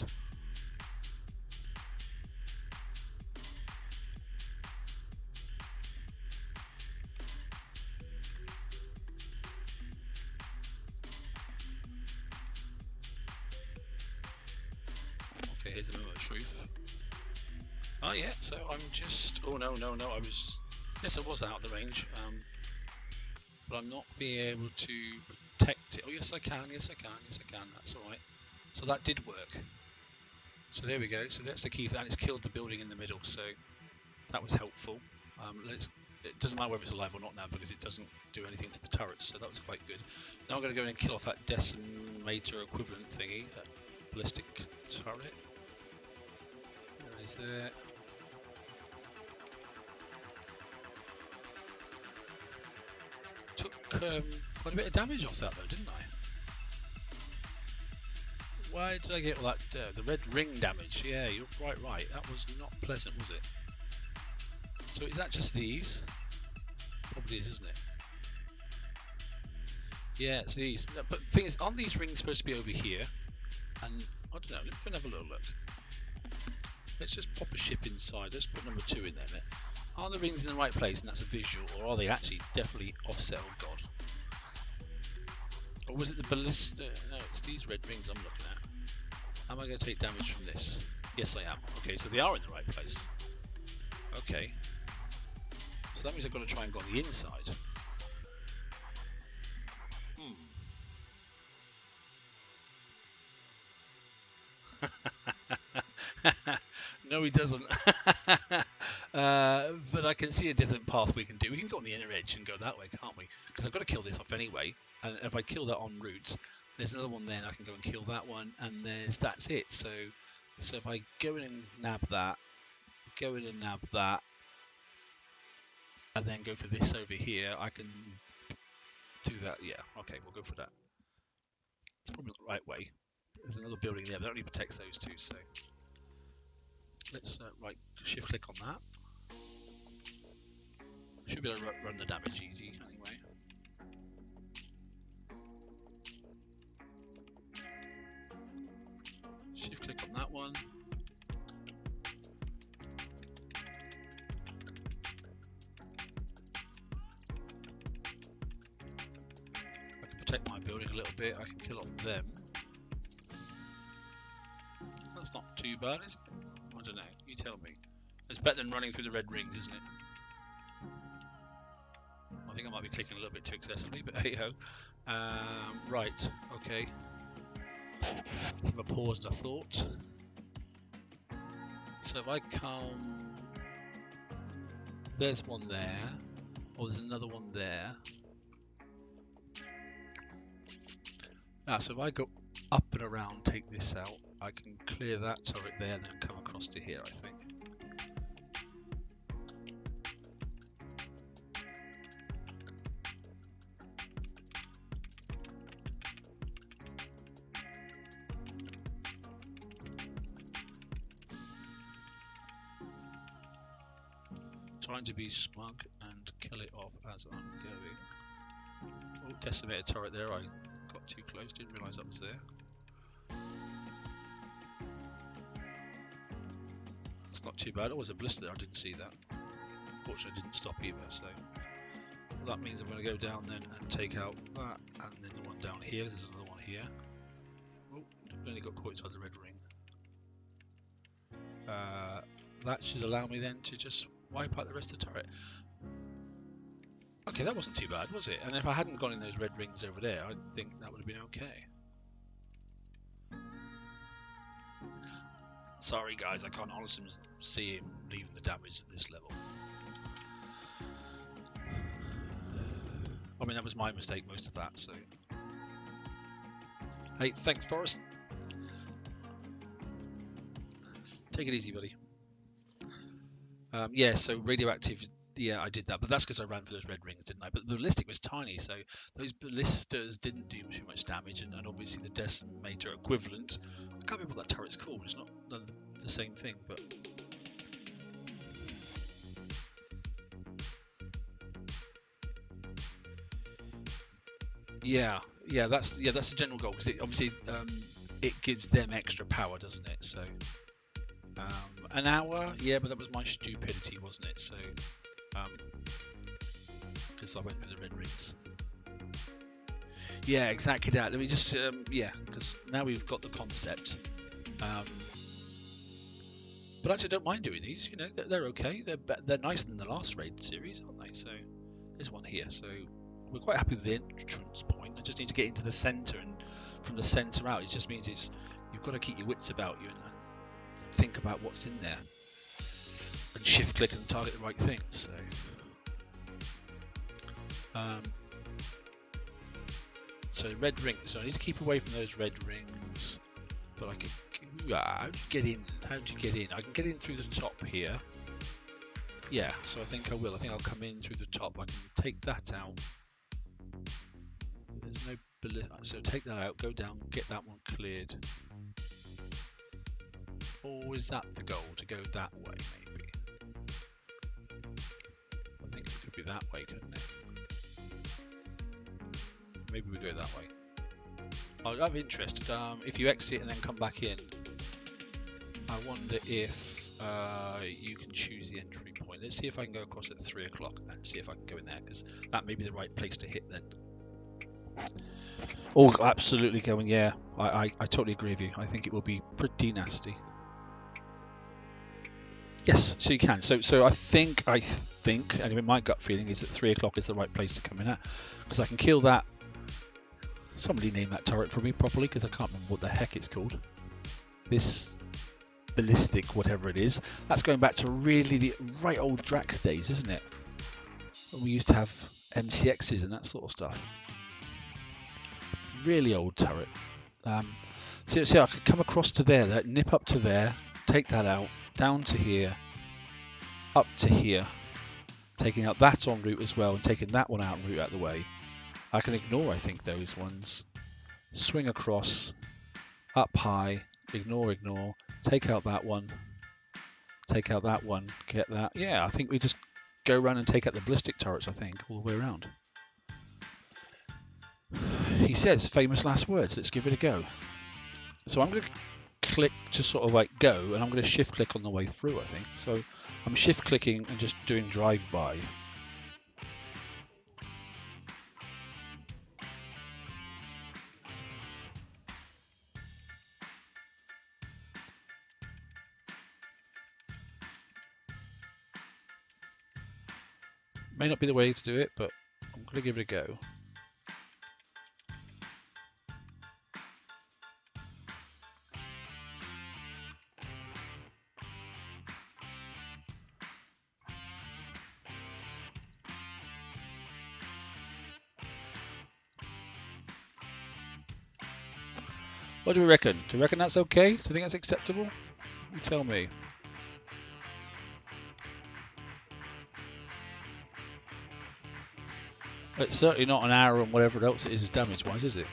Okay, here's the moment of truth. Oh yeah, so I'm just... Oh no, I was... Yes, I was out of the range. But I'm not being able to protect it. Oh yes I can, yes I can, that's alright. So that did work. So there we go, so that's the key for that, and it's killed the building in the middle, so that was helpful. It doesn't matter whether it's alive or not now because it doesn't do anything to the turrets, so that was quite good. Now I'm going to go in and kill off that decimator equivalent thingy, that ballistic turret. There it is there. Took quite a bit of damage off that though, didn't I? Why did I get all that? The red ring damage. Yeah, you're quite right. That was not pleasant, was it? So is that just these? Probably is, isn't it? Yeah, it's these. No, but the thing is, aren't these rings supposed to be over here? And I don't know. Let's go and have a little look. Let's just pop a ship inside. Let's put number 2 in there. Mate. Are the rings in the right place, and that's a visual, or are they actually definitely offset? Oh god. Or was it the ballista? No, it's these red rings I'm looking at. Am I going to take damage from this? Yes, I am. Okay, so they are in the right place. Okay. So that means I've got to try and go on the inside. No, he doesn't. But I can see a different path we can do. We can go on the inner edge and go that way, can't we? Because I've got to kill this off anyway. And if I kill that en route, there's another one there, and I can go and kill that one, and that's it. So if I go in and nab that, and then go for this over here, I can do that. Yeah, okay, we'll go for that. It's probably not the right way. There's another building there, but that only protects those two, so let's right shift click on that. Should be able to run the damage easy anyway. Click on that one. I can protect my building a little bit. I can kill off them. That's not too bad, is it? I don't know. You tell me. It's better than running through the red rings, isn't it? I think I might be clicking a little bit too excessively, but hey ho. Right, okay. So I paused, I thought. So if I come, there's one there, or there's another one there. So if I go up and around, take this out, I can clear that turret there and then come across to here, I think. Trying to be smug and kill it off as I'm going. Oh, decimated turret there. I got too close, didn't realise that was there. That's not too bad. Oh, there's a blister there. I didn't see that. Unfortunately, I didn't stop either. So that means I'm going to go down then and take out that, and then the one down here. There's another one here. Oh, only got caught inside the red ring. That should allow me then to just wipe out the rest of the turret. Okay, that wasn't too bad, was it? And if I hadn't gone in those red rings over there, I think that would have been okay. Sorry guys, I can't honestly see him leaving the damage at this level. I mean, that was my mistake, most of that, so... Hey, thanks, Forrest. Take it easy, buddy. Yeah, so radioactive, yeah, I did that, but that's because I ran through those red rings, didn't I? But the ballistic was tiny, so those ballistas didn't do too much damage, and obviously the decimator equivalent. I can't remember what that turret's called. It's not the same thing, but yeah, that's the general goal, because it obviously it gives them extra power, doesn't it? So. An hour, yeah, but that was my stupidity, wasn't it? So, because I went for the red rings. Yeah, exactly that. Let me just, yeah, because now we've got the concept. But actually, I don't mind doing these. You know, they're okay. They're nicer than the last raid series, aren't they? So, there's one here. So, we're quite happy with the entrance point. I just need to get into the centre, and from the centre out, it just means you've got to keep your wits about you and think about what's in there and shift click and target the right thing. So red rings, so I need to keep away from those red rings, but I can how do you get in? I can get in through the top here, yeah, so I think I will. I think I'll come in through the top. I can take that out. There's no so take that out, go down, get that one cleared. Or is that the goal, to go that way, maybe? I think it could be that way, couldn't it? Maybe we go that way. I'm interested. If you exit and then come back in, I wonder if you can choose the entry point. Let's see if I can go across at 3 o'clock and see if I can go in there, because that may be the right place to hit then. Oh, absolutely going, yeah. I totally agree with you. I think it will be pretty nasty. Yes, so you can. So I think, anyway, my gut feeling is that 3 o'clock is the right place to come in at, because I can kill that. Somebody name that turret for me properly, because I can't remember what the heck it's called. This ballistic, whatever it is. That's going back to really the right old Drac days, isn't it? When we used to have MCXs and that sort of stuff. Really old turret. So I could come across to there, nip up to there, take that out, down to here, up to here, taking out that en route as well, and taking that one out en route out of the way. I can ignore, I think, those ones. Swing across, up high, ignore, take out that one, get that. Yeah, I think we just go around and take out the ballistic turrets, I think, all the way around. He says famous last words. Let's give it a go. So I'm going to click to sort of like go, and I'm going to shift click on the way through, I think. So I'm shift clicking and just doing drive by. May not be the way to do it, but I'm going to give it a go. What do we reckon? Do you reckon that's okay? Do you think that's acceptable? You tell me. It's certainly not an hour and whatever else it is damage-wise, is it?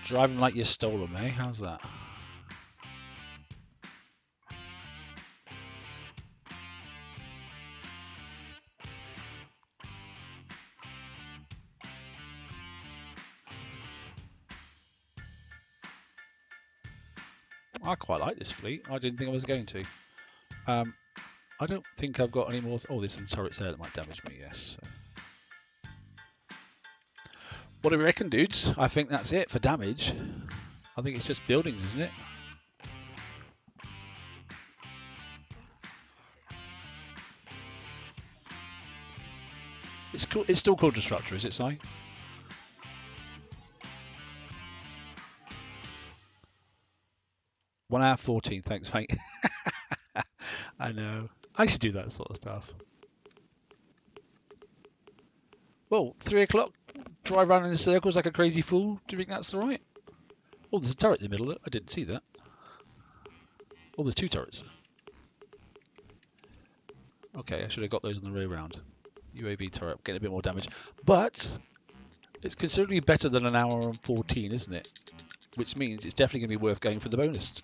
Driving like you stole them, eh? How's that? I quite like this fleet. I didn't think I was going to. I don't think I've got any more. Oh, there's some turrets there that might damage me, yes. What do we reckon, dudes? I think that's it for damage. I think it's just buildings, isn't it? It's cool. It's still called Disruptor, is it, Si? One hour 14, thanks, mate. I know. I should do that sort of stuff. Well, 3 o'clock, drive around in circles like a crazy fool. Do you think that's all right? Oh, there's a turret in the middle. I didn't see that. Oh, there's 2 turrets. Okay, I should have got those on the way around. UAV turret, getting a bit more damage. But it's considerably better than an hour and 14, isn't it? Which means it's definitely going to be worth going for the bonus.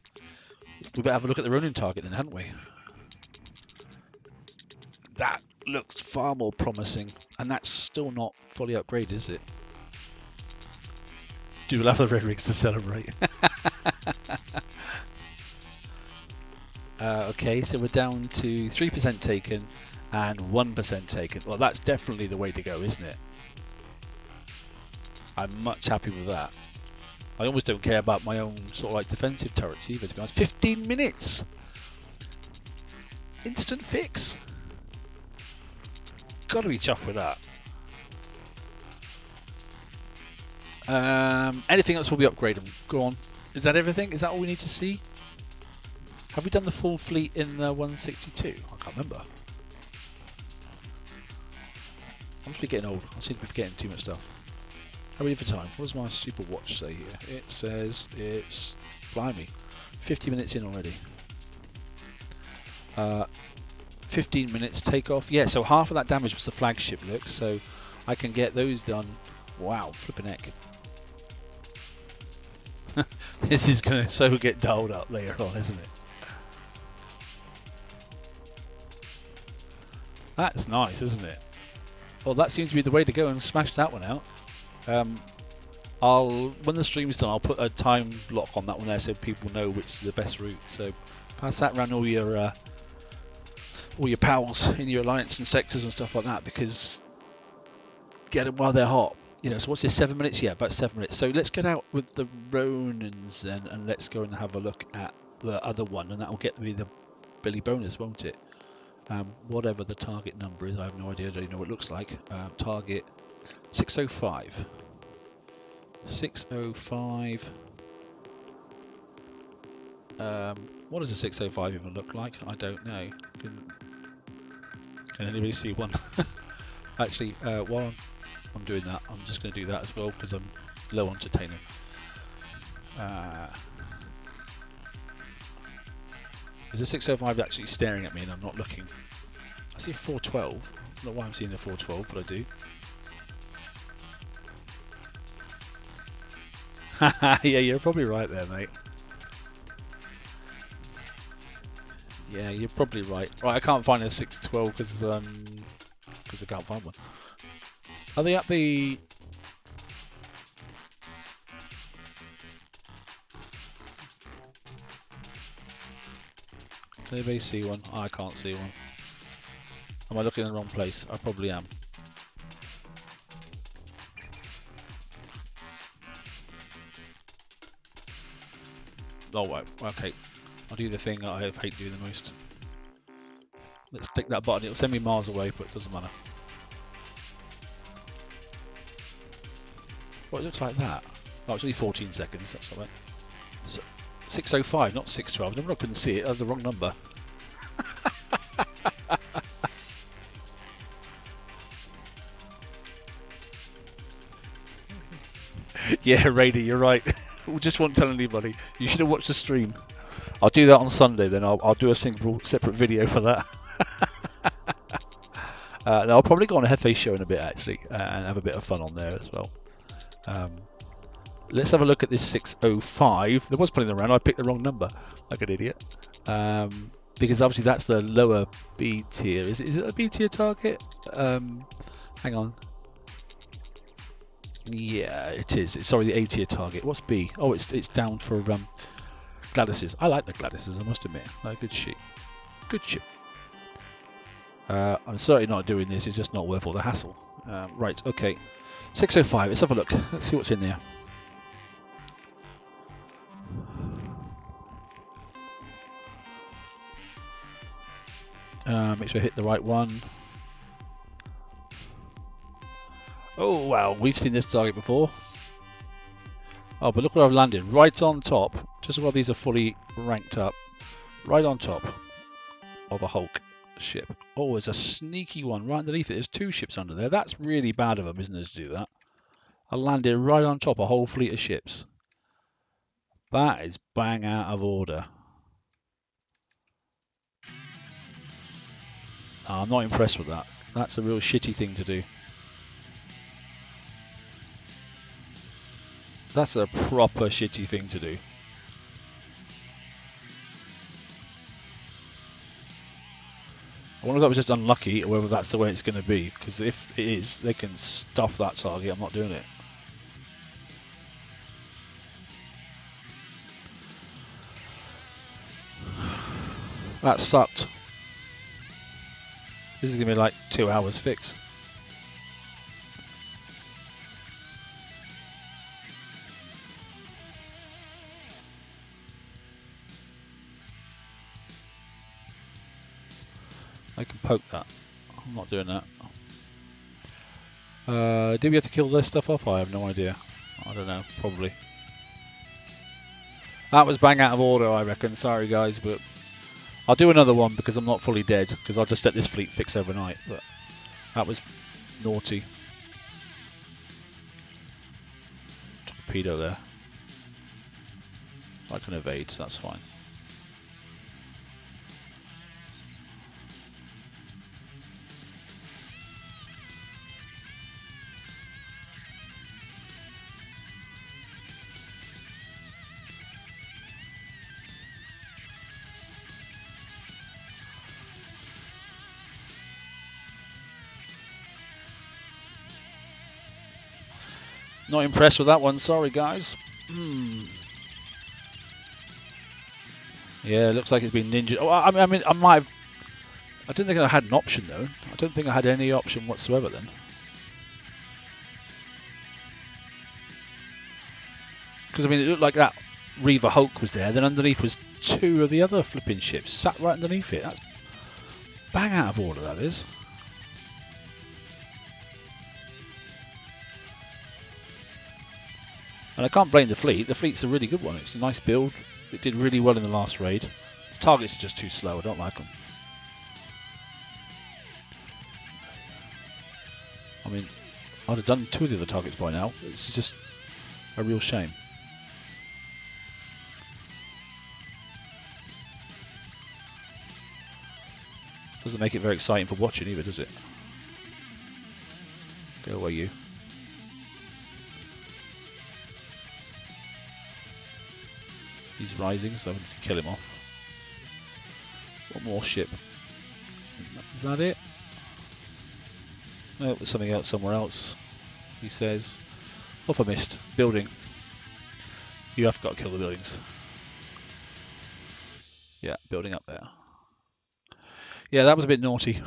We better have a look at the Ronin target then, hadn't we? That looks far more promising, and that's still not fully upgraded, is it? Do we'll have the red rigs to celebrate. Okay, so we're down to 3% taken and 1% taken. Well, that's definitely the way to go, isn't it? I'm much happy with that. I almost don't care about my own sort of like defensive turrets either, to be honest. 15 minutes! Instant fix! Gotta be chuffed with that. Anything else will be upgraded. Go on. Is that everything? Is that all we need to see? Have we done the full fleet in the 162? I can't remember. I must be getting old. I seem to be forgetting too much stuff. How are we for time? What does my stupid watch say here? It says it's, blimey, 50 minutes in already. 15 minutes takeoff. Yeah, so half of that damage was the flagship look, so I can get those done. Wow, flipping heck. This is going to so get dialed up later on, isn't it? That's nice, isn't it? Well, that seems to be the way to go and smash that one out. When the stream's done, I'll put a time lock on that one there so people know which is the best route. So pass that around all your pals in your alliance and sectors and stuff like that, because get them while they're hot. You know, so what's this, 7 minutes? Yeah, about 7 minutes. So let's get out with the Ronins then, and let's go and have a look at the other one, and that will get me the Billy bonus, won't it? Whatever the target number is, I have no idea. I don't even know what it looks like. Target 605. 605. What does a 605 even look like? I don't know. Can anybody see one? Actually, while I'm doing that, I'm just going to do that as well because I'm low on titanium. Is a 605 actually staring at me and I'm not looking? I see a 412. I don't know why I'm seeing a 412, but I do. Yeah, you're probably right there, mate. Yeah, you're probably right. Right, I can't find a 612 because I can't find one. Are they at the Does anybody see one? I can't see one. Am I looking in the wrong place? I probably am. Oh, right. Okay. I'll do the thing that I hate doing the most. Let's click that button. It'll send me miles away, but it doesn't matter. Well, it looks like that. Oh, it's only 14 seconds. That's all right. So, 6:05, not 6:12. No, I couldn't see it. I had the wrong number. Yeah, Raider, you're right. We just won't tell anybody. You should have watched the stream. I'll do that on Sunday. Then I'll do a single separate video for that. And I'll probably go on a Hefe show in a bit actually, and have a bit of fun on there as well. Let's have a look at this 6:05. There was plenty around. I picked the wrong number, like an idiot. Because obviously that's the lower B tier. Is it a B tier target? Hang on. Yeah, it is. Sorry, the A tier target. What's B? Oh, it's down for Gladises. I like the Gladises, I must admit. Good shit. Good shit. I'm certainly not doing this. It's just not worth all the hassle. Right, okay. 6:05. Let's have a look. Let's see what's in there. Make sure I hit the right one. Oh wow, we've seen this target before. Oh, but look where I've landed. Right on top, just while these are fully ranked up. Right on top of a Hulk ship. Oh, there's a sneaky one right underneath it. There's two ships under there. That's really bad of them, isn't it, to do that? I landed right on top of a whole fleet of ships. That is bang out of order. Oh, I'm not impressed with that. That's a real shitty thing to do. That's a proper shitty thing to do. I wonder if that was just unlucky or whether that's the way it's going to be. Because if it is, they can stuff that target. I'm not doing it. That sucked. This is going to be like 2 hours fix. I can poke that. I'm not doing that. Did we have to kill this stuff off? I have no idea. I don't know. Probably. That was bang out of order, I reckon. Sorry, guys, but I'll do another one because I'm not fully dead. Because I'll just let this fleet fix overnight. But that was naughty. Torpedo there. I can evade, so that's fine. Not impressed with that one, sorry guys. Yeah, looks like it's been ninja. Oh, I mean, I might have. I didn't think I had an option though. I don't think I had any option whatsoever then. Because I mean, it looked like that Reaver Hulk was there. Then underneath was two of the other flipping ships sat right underneath it. That's bang out of order. That is. And I can't blame the fleet. The fleet's a really good one. It's a nice build. It did really well in the last raid. The targets are just too slow. I don't like them. I mean, I'd have done 2 of the other targets by now. It's just a real shame. Doesn't make it very exciting for watching either, does it? Go away, you. He's rising, so I need to kill him off. One more ship. Is that it? No, there's something else somewhere else. He says, off I missed. Building. You have got to kill the buildings. Yeah, building up there. Yeah, that was a bit naughty.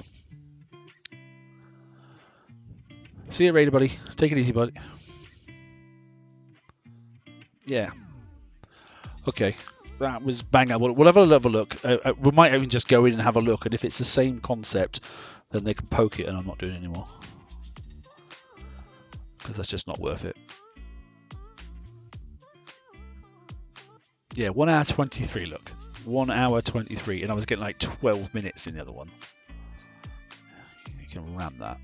See you later, buddy. Take it easy, buddy. Yeah. Okay. That was bang on. We'll have a look. We might even just go in and have a look, and if it's the same concept, then they can poke it, and I'm not doing it anymore. Because that's just not worth it. Yeah, 1 hour 23, look. 1 hour 23, and I was getting like 12 minutes in the other one. You can ram that.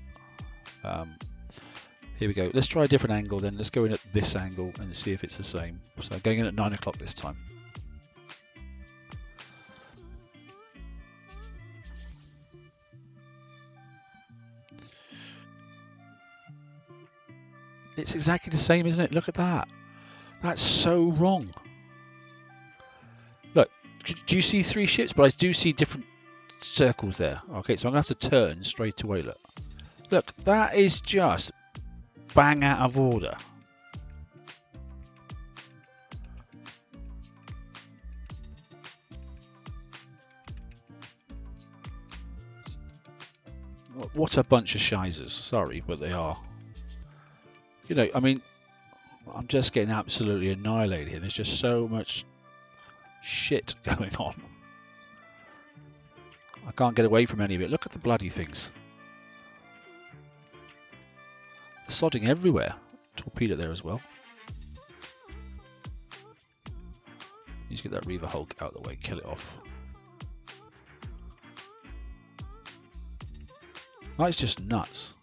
Here we go. Let's try a different angle then. Let's go in at this angle and see if it's the same. So going in at 9 o'clock this time. It's exactly the same, isn't it? Look at that. That's so wrong. Look, do you see 3 ships? But I do see different circles there. Okay, so I'm going to have to turn straight away. Look, that is just bang out of order. What a bunch of shizers. Sorry, but they are. You know, I mean, I'm just getting absolutely annihilated here. There's just so much shit going on. I can't get away from any of it. Look at the bloody things. They're sodding everywhere. Torpedo there as well. Need to get that Reaver Hulk out of the way, kill it off. That's just nuts.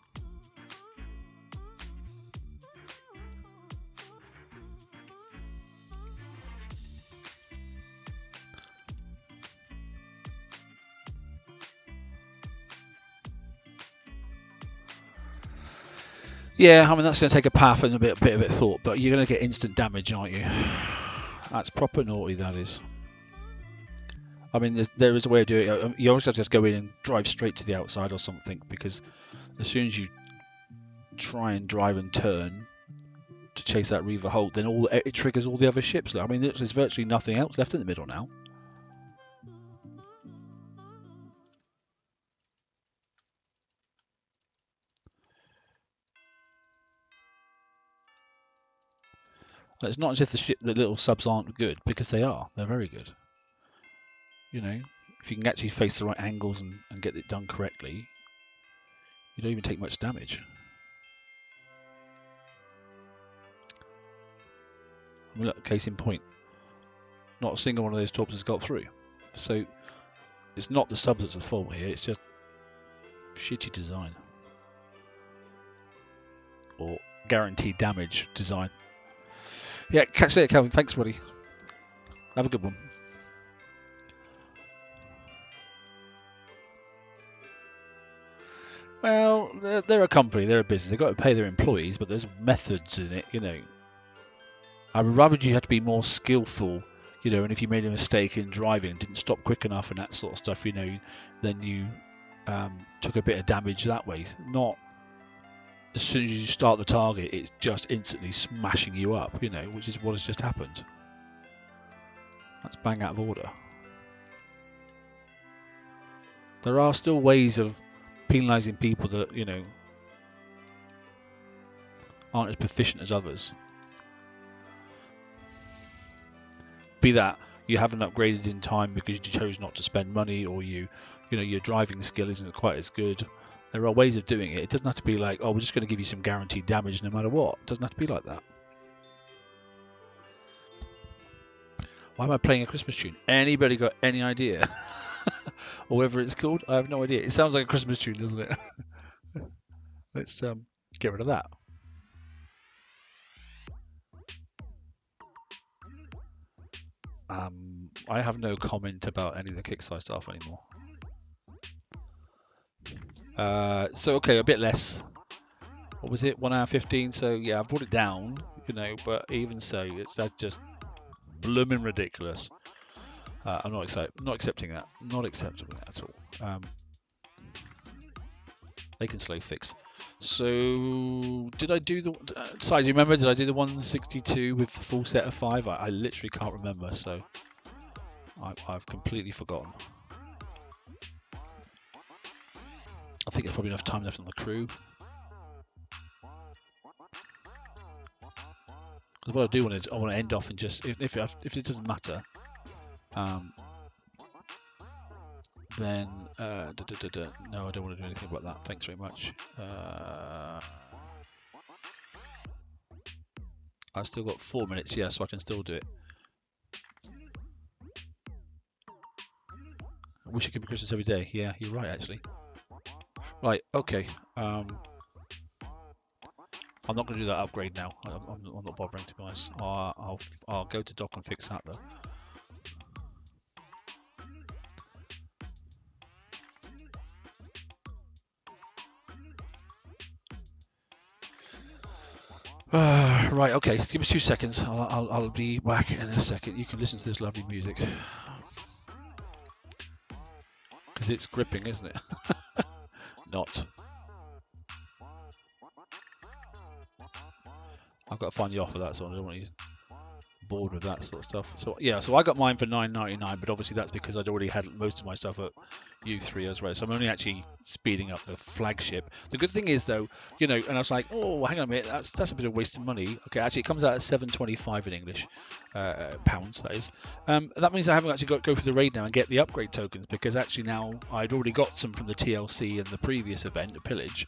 Yeah, I mean that's going to take a path and a bit of it thought, but you're going to get instant damage, aren't you? That's proper naughty, that is. I mean, there is a way of doing it. You always have to just go in and drive straight to the outside or something, because as soon as you try and drive and turn to chase that Reaver Hulk, then it triggers all the other ships. I mean, there's virtually nothing else left in the middle now. It's not as if the little subs aren't good, because they are. They're very good. You know, if you can actually face the right angles and get it done correctly, you don't even take much damage. I mean, look, case in point, not a single one of those torps has got through. So it's not the subs that's at fault here, it's just shitty design. Or guaranteed damage design. Yeah, catch you later, Calvin. Thanks, buddy. Have a good one. Well, they're a company, they're a business. They've got to pay their employees, but there's methods in it, you know. I would rather you had to be more skillful, you know, and if you made a mistake in driving and didn't stop quick enough and that sort of stuff, you know, then you took a bit of damage that way. Not as soon as you start the target, it's just instantly smashing you up, you know, which is what has just happened. That's bang out of order. There are still ways of penalising people that, you know, aren't as proficient as others. Be that you haven't upgraded in time because you chose not to spend money, or you know, your driving skill isn't quite as good. There are ways of doing it. It doesn't have to be like, oh, we're just going to give you some guaranteed damage no matter what. It doesn't have to be like that. Why am I playing a Christmas tune? Anybody got any idea? Or whatever it's called? I have no idea. It sounds like a Christmas tune, doesn't it? Let's get rid of that. I have no comment about any of the kickside stuff anymore. So okay, a bit less. What was it? 1 hour 15. So yeah, I've brought it down, you know. But even so, that's just blooming ridiculous. I'm not excited. Not accepting that. Not accepting that at all. They can slow fix. So did I do the? Sorry, do you remember? Did I do the 162 with the full set of 5? I literally can't remember. So I've completely forgotten. think there's probably enough time left on the crew. Because what I do want is I want to end off and just if it doesn't matter, then no, I don't want to do anything about that. Thanks very much. I've still got 4 minutes, yeah, so I can still do it. I wish it could be Christmas every day. Yeah, you're right, actually. Right, okay. I'm not going to do that upgrade now. I'm not bothering, to be honest. I'll go to dock and fix that, though. Right, okay. Give me 2 seconds. I'll be back in a second. You can listen to this lovely music. Because it's gripping, isn't it? Not. I've got to find the offer that, so I don't want to bored with that sort of stuff. So yeah, so I got mine for $9.99, but obviously that's because I'd already had most of my stuff at U3 as well. So I'm only actually speeding up the flagship. The good thing is though, you know, and I was like, oh, hang on a minute, that's a bit of waste of money. Okay, actually it comes out at $7.25 in English, pounds that is. That means I haven't actually got to go through the raid now and get the upgrade tokens, because actually now I'd already got some from the TLC and the previous event, the pillage.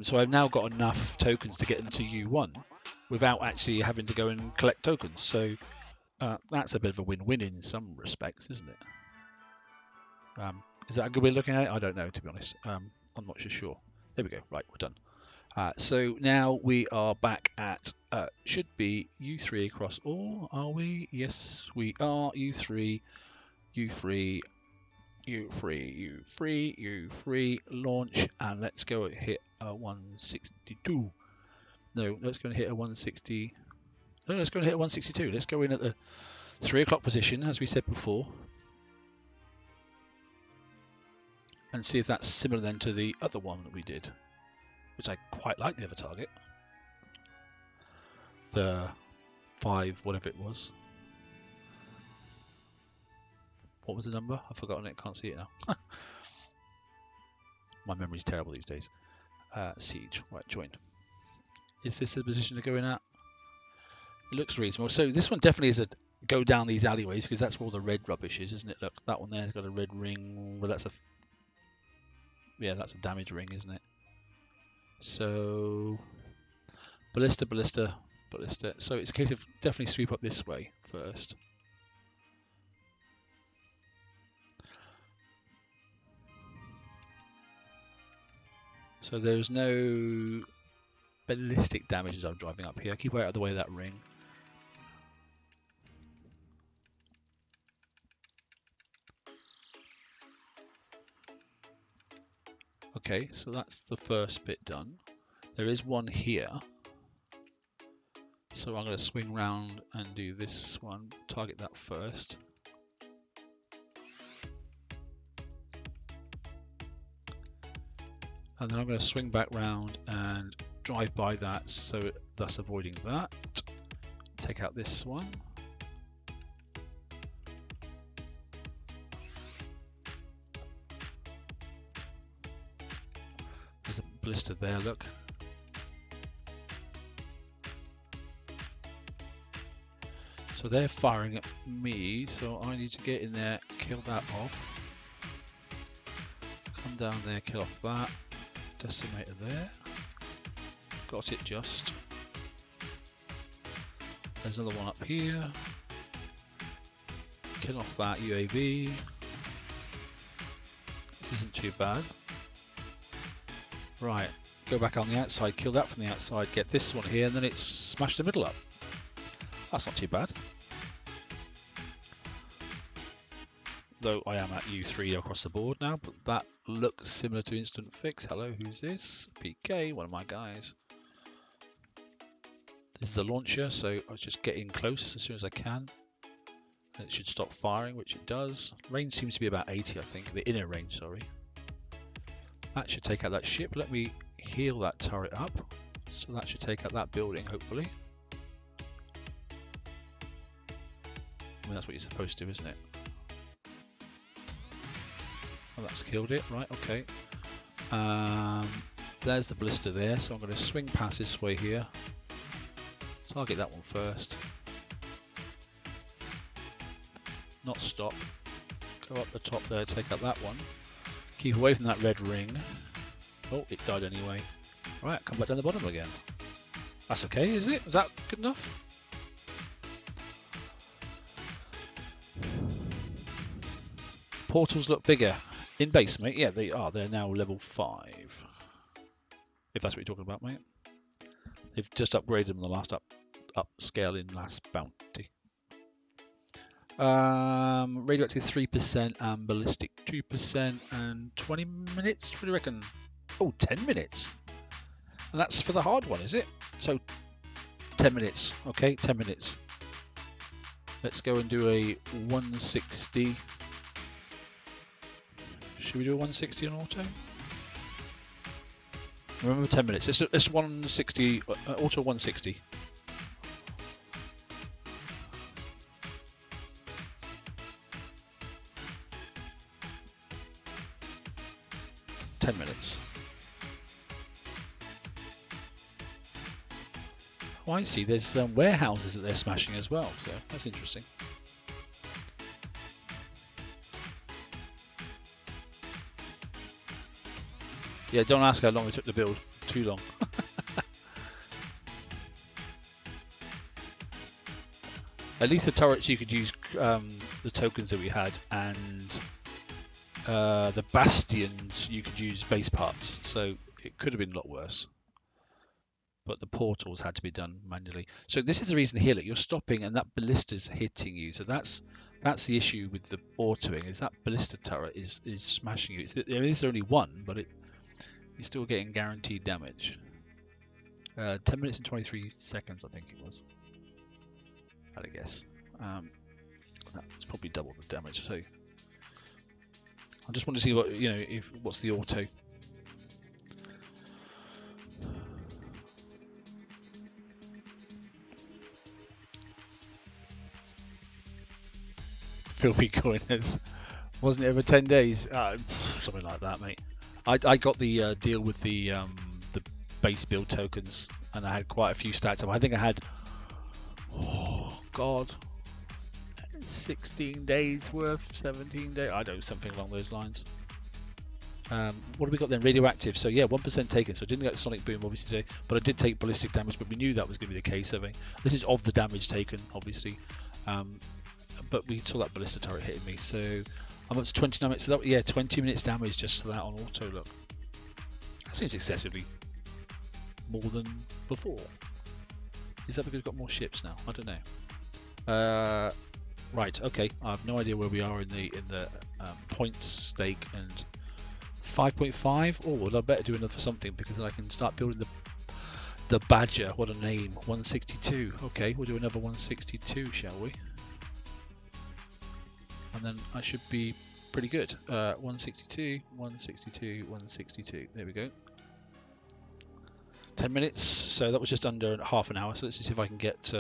So I've now got enough tokens to get into U1 without actually having to go and collect tokens. So that's a bit of a win-win in some respects, isn't it? Is that a good way of looking at it? I don't know, to be honest. I'm not sure. There we go. Right, we're done. So now we are back at, should be U3 across all, are we? Yes, we are. U3, launch, and let's go hit 162. No, let's go and hit a 160. No, let's go and hit a 162. Let's go in at the 3 o'clock position, as we said before, and see if that's similar then to the other one that we did, which I quite like the other target. The 5, whatever it was. What was the number? I've forgotten it. Can't see it now. My memory's terrible these days. Siege. Right, join. Is this the position to go in at? It looks reasonable. So this one definitely is a go down these alleyways, because that's where all the red rubbish is, isn't it? Look, that one there's got a red ring. Well, that's a damage ring, isn't it? So ballista. So it's a case of definitely sweep up this way first. So there's no ballistic damage as I'm driving up here. Keep out of the way of that ring. Okay, so that's the first bit done. There is one here. So I'm going to swing round and do this one, target that first. And then I'm going to swing back round and drive by that, so thus avoiding that. Take out this one. There's a blister there, look. So they're firing at me, so I need to get in there, kill that off. Come down there, kill off that. Decimator there. Got it just. There's another one up here. Kill off that UAV. This isn't too bad. Right, go back on the outside, kill that from the outside, get this one here, and then it's smashed the middle up. That's not too bad. Though I am at U3 across the board now, but that looks similar to instant fix. Hello, who's this? PK, one of my guys. This is a launcher, so I was just getting close as soon as I can. And it should stop firing, which it does. Range seems to be about 80, I think. The inner range, sorry. That should take out that ship. Let me heal that turret up. So that should take out that building, hopefully. I mean, that's what you're supposed to, isn't it? Oh, that's killed it. Right, okay. There's the blister there, so I'm going to swing past this way here. Target that one first. Not stop. Go up the top there, take out that one. Keep away from that red ring. Oh, it died anyway. Right, come back down the bottom again. That's okay, is it? Is that good enough? Portals look bigger. In base, mate. Yeah, they are. They're now level 5. If that's what you're talking about, mate. They've just upgraded them in the last upscale in last bounty. Radioactive 3% and ballistic 2% and 20 minutes. What do you reckon? Oh, 10 minutes. And that's for the hard one, is it? So 10 minutes. Okay, 10 minutes. Let's go and do a 160. Should we do a 160 on auto? Remember 10 minutes. Let's 160, auto 160. Minutes. Oh, I see. There's warehouses that they're smashing as well, so that's interesting. Yeah, don't ask how long it took to build. Too long. At least the turrets you could use the tokens that we had, and the bastions you could use base parts, so it could have been a lot worse. But the portals had to be done manually. So this is the reason here, look, you're stopping and that ballista's hitting you. So that's the issue with the autoing, is that ballista turret is smashing you. There is only one, but you're still getting guaranteed damage. 10 minutes and 23 seconds, I think it was. I'd guess. That's probably double the damage. So I just want to see what what's the auto. Filthy coiners. Wasn't it over 10 days? Something like that, mate. I got the deal with the base build tokens, and I had quite a few stacked up. I think I had, oh god, 16 days worth, 17 days. I don't know, something along those lines. What have we got then? Radioactive. So yeah, 1% taken. So I didn't get Sonic Boom obviously today, but I did take ballistic damage. But we knew that was going to be the case. I mean, this is of the damage taken, obviously. But we saw that ballista turret hitting me. So I'm up to 29 minutes. So that, yeah, 20 minutes damage just for that on auto. Look, that seems excessively more than before. Is that because we've got more ships now? I don't know. Right. Okay. I have no idea where we are in the points stake and 5.5. Oh, well, I better do another something because then I can start building the Badger. What a name! 162. Okay, we'll do another 162, shall we? And then I should be pretty good. 162, 162, 162. There we go. 10 minutes. So that was just under half an hour. So let's see if I can get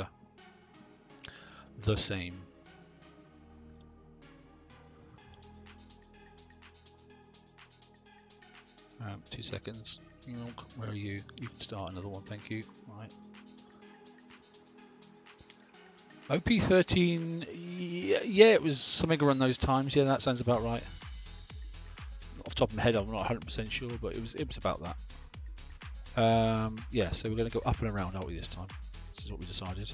the same. 2 seconds. Where are you? You can start another one. Thank you. Right. OP13, yeah, it was something around those times. Yeah, that sounds about right. Off the top of my head, I'm not 100% sure, but it was about that. Yeah, so we're going to go up and around, aren't we, this time? This is what we decided.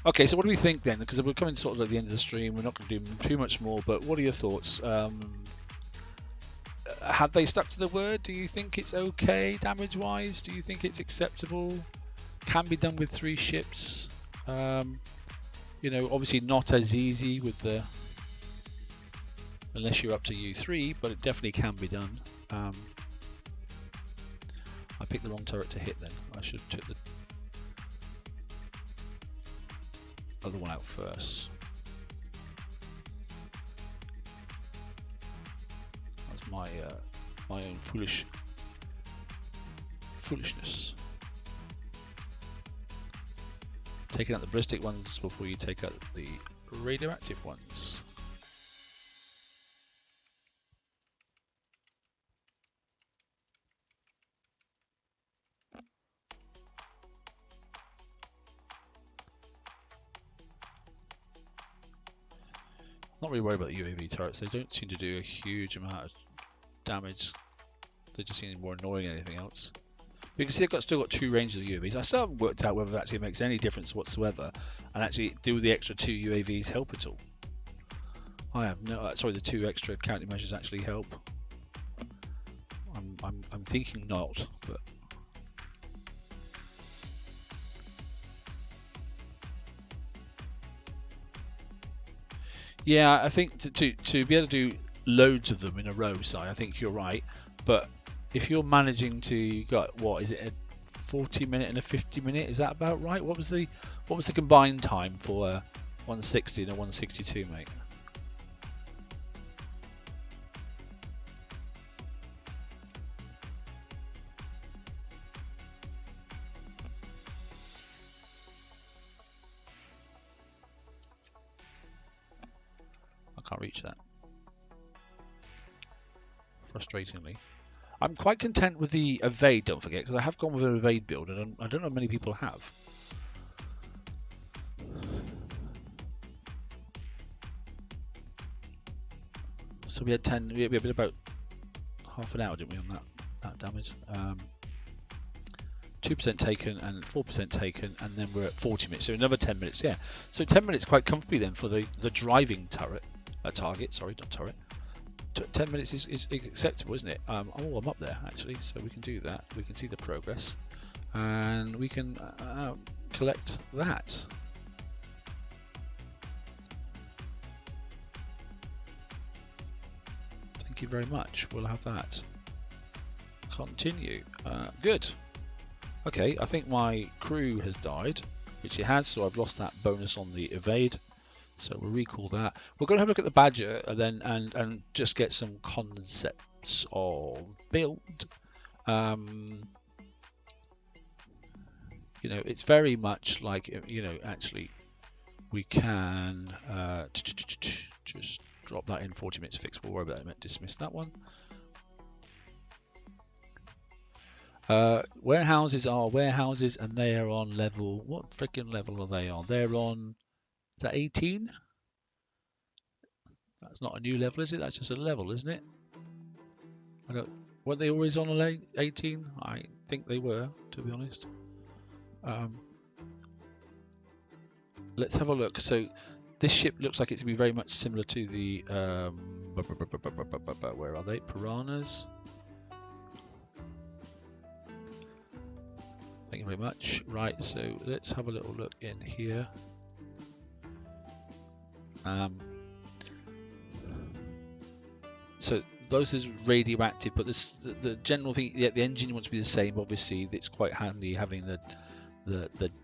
Okay, so what do we think then? Because we're coming sort of at the end of the stream, we're not going to do too much more, but what are your thoughts? Have they stuck to the word? Do you think it's okay damage-wise? Do you think it's acceptable? Can be done with 3 ships. Obviously not as easy with unless you're up to U3, but it definitely can be done. I picked the wrong turret to hit then. I should have took the other one out first. That's my own foolishness. Taking out the ballistic ones before you take out the radioactive ones. Not really worried about the UAV turrets. They don't seem to do a huge amount of damage. They just seem more annoying than anything else. You can see I've still got 2 ranges of UAVs. I still haven't worked out whether it actually makes any difference whatsoever, and actually do the extra 2 UAVs help at all. I have no. Sorry, the 2 extra countermeasures actually help. I'm thinking not, but. Yeah, I think to be able to do loads of them in a row, Si, I think you're right. But if you're managing to got what is it, a 40-minute and a 50-minute? Is that about right? What was the combined time for 160 and a 162, mate? I can't reach that. Frustratingly. I'm quite content with the evade, don't forget, because I have gone with an evade build, and I don't know many people have. So we had 10, we had about half an hour, didn't we, on that damage? 2% taken and 4% taken, and then we're at 40 minutes, so another 10 minutes, yeah. So 10 minutes quite comfortably then for the driving turret, target, sorry, not turret. 10 minutes is acceptable, isn't it? Oh, I'm up there actually, so we can do that. We can see the progress, and we can collect that. Thank you very much. We'll have that. Continue. Good. Okay, I think my crew has died, which it has, so I've lost that bonus on the evade. So we'll recall that. We're going to have a look at the Badger and then and just get some concepts of build. You know, it's very much like, you know, actually we can just drop that in 40 minutes fix. We'll worry about that. Dismiss that one. Warehouses are warehouses, and they are on level. What freaking level are they on? They're on. Is that 18? That's not a new level, is it? That's just a level, isn't it? Weren't they always on 18? I think they were, to be honest. Let's have a look. So this ship looks like it's going to be very much similar to the... where are they? Piranhas. Thank you very much. Right, so let's have a little look in here. So those is radioactive, but the general thing, yeah, the engine wants to be the same. Obviously, it's quite handy having the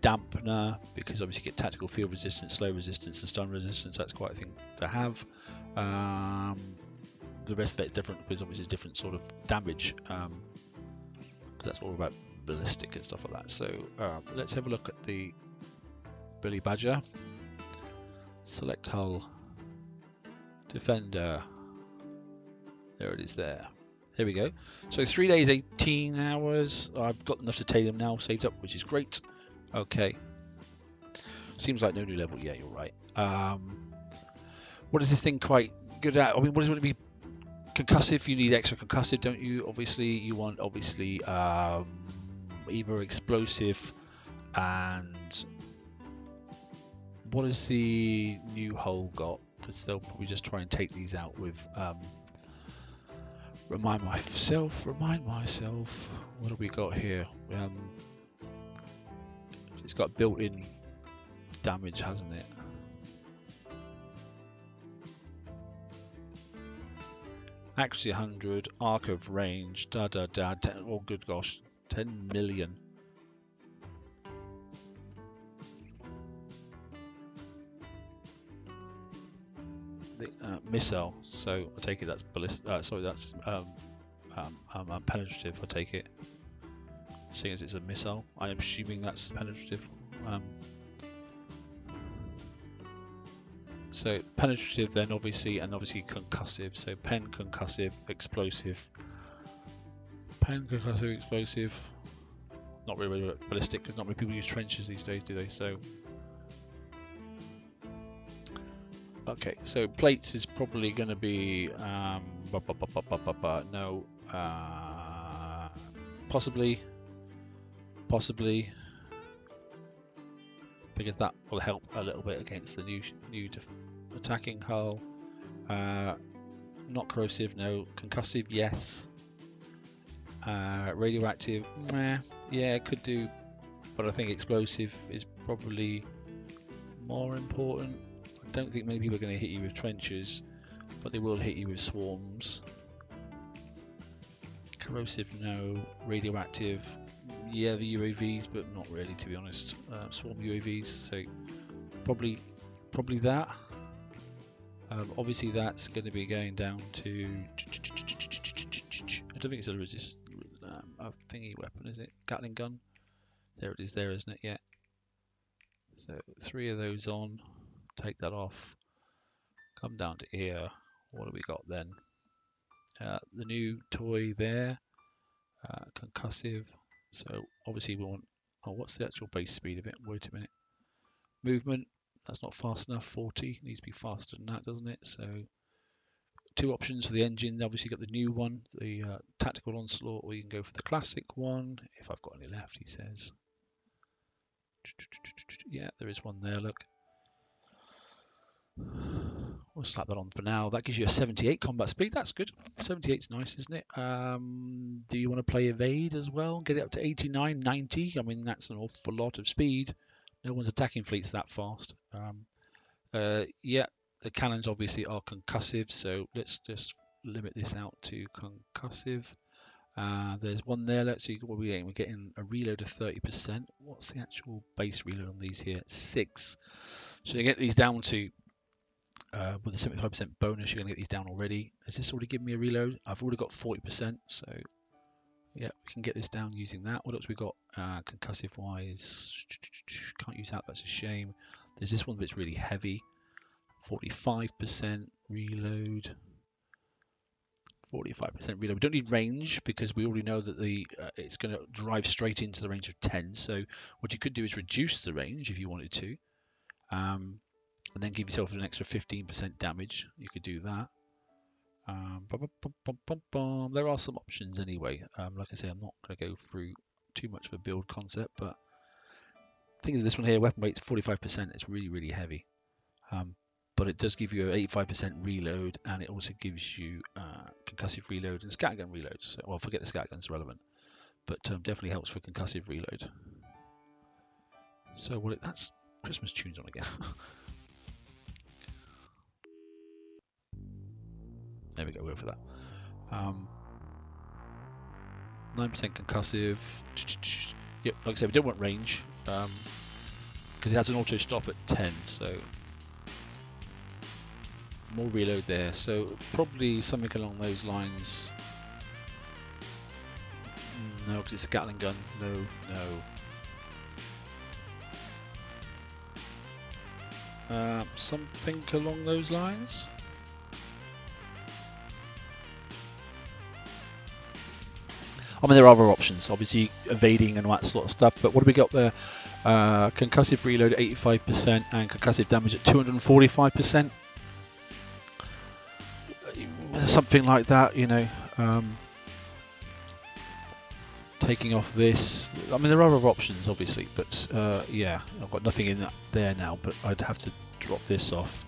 dampener, because obviously you get tactical field resistance, slow resistance, and stun resistance. That's quite a thing to have. The rest of it's different because obviously it's different sort of damage. Because that's all about ballistic and stuff like that. So let's have a look at the Billy Badger. Select hull, defender. There it is there. Here we go. So 3 days, 18 hours. I've got enough to take them now, saved up, which is great. Okay. Seems like no new level. Yeah, you're right. What is this thing quite good at? I mean, what is it to be concussive? You need extra concussive, don't you? Obviously, you want either explosive and what is the new hull got? Because they'll probably just try and take these out with remind myself, what have we got here? It's got built-in damage, hasn't it? Accuracy 100, arc of range, 10, oh good gosh, 10 million. The missile, so I take it that's ballistic. Sorry, that's penetrative. I take it, seeing as it's a missile. I am assuming that's penetrative. So penetrative, then obviously, and obviously concussive. So pen, concussive, explosive. Pen, concussive, explosive. Not really ballistic, because not many people use trenches these days, do they? So Okay, so plates is probably going to be no, possibly, because that will help a little bit against the new attacking hull. Not corrosive, no. Concussive, yes. Radioactive, meh. Yeah, it could do, but I think explosive is probably more important. I don't think many people are going to hit you with trenches, but they will hit you with swarms. Corrosive, no. Radioactive, yeah, the UAVs, but not really, to be honest. Swarm UAVs, so probably that. Obviously, that's going to be going down to. I don't think it's a thingy weapon, is it? Gatling gun. There it is, there, isn't it? Yeah. So 3 of those on. Take that off. Come down to here. What have we got then? The new toy there. Concussive. So obviously we want. Oh, what's the actual base speed of it? Wait a minute. Movement. That's not fast enough. 40. It needs to be faster than that, doesn't it? So 2 options for the engine. Obviously got the new one, the tactical onslaught, or you can go for the classic one. If I've got any left, he says. Yeah, there is one there. Look. We'll slap that on for now. That gives you a 78 combat speed. That's good. 78's nice, isn't it? Do you want to play evade as well? Get it up to 89, 90? I mean, that's an awful lot of speed. No one's attacking fleets that fast. Yeah, the cannons obviously are concussive, so let's just limit this out to concussive. There's one there. Let's see what we're getting a reload of 30%. What's the actual base reload on these here? 6. So you get these down to with a 75% bonus, you're going to get these down already. Has this already given me a reload? I've already got 40%, so yeah, we can get this down using that. What else we got concussive wise? Can't use that, that's a shame. There's this one that's really heavy. 45% reload. 45% reload. We don't need range because we already know that the it's going to drive straight into the range of 10. So what you could do is reduce the range if you wanted to. And then give yourself an extra 15% damage. You could do that. There are some options anyway. Like I say, I'm not going to go through too much of a build concept, but think of this one here, weapon weight's 45%. It's really, really heavy. But it does give you an 85% reload, and it also gives you concussive reload and scattergun reload. So, well, forget the scattergun's relevant, but definitely helps for concussive reload. So, that's Christmas tunes on again. There we go, we'll go for that. 9% concussive. Yep, like I said, we don't want range because it has an auto stop at 10, so more reload there. So probably something along those lines. No, because it's a Gatling gun. No. Something along those lines. I mean, there are other options, obviously evading and all that sort of stuff, but what do we got there? Concussive reload at 85% and concussive damage at 245%. Something like that, you know. Taking off this. I mean, there are other options, obviously, but yeah, I've got nothing in that there now, but I'd have to drop this off.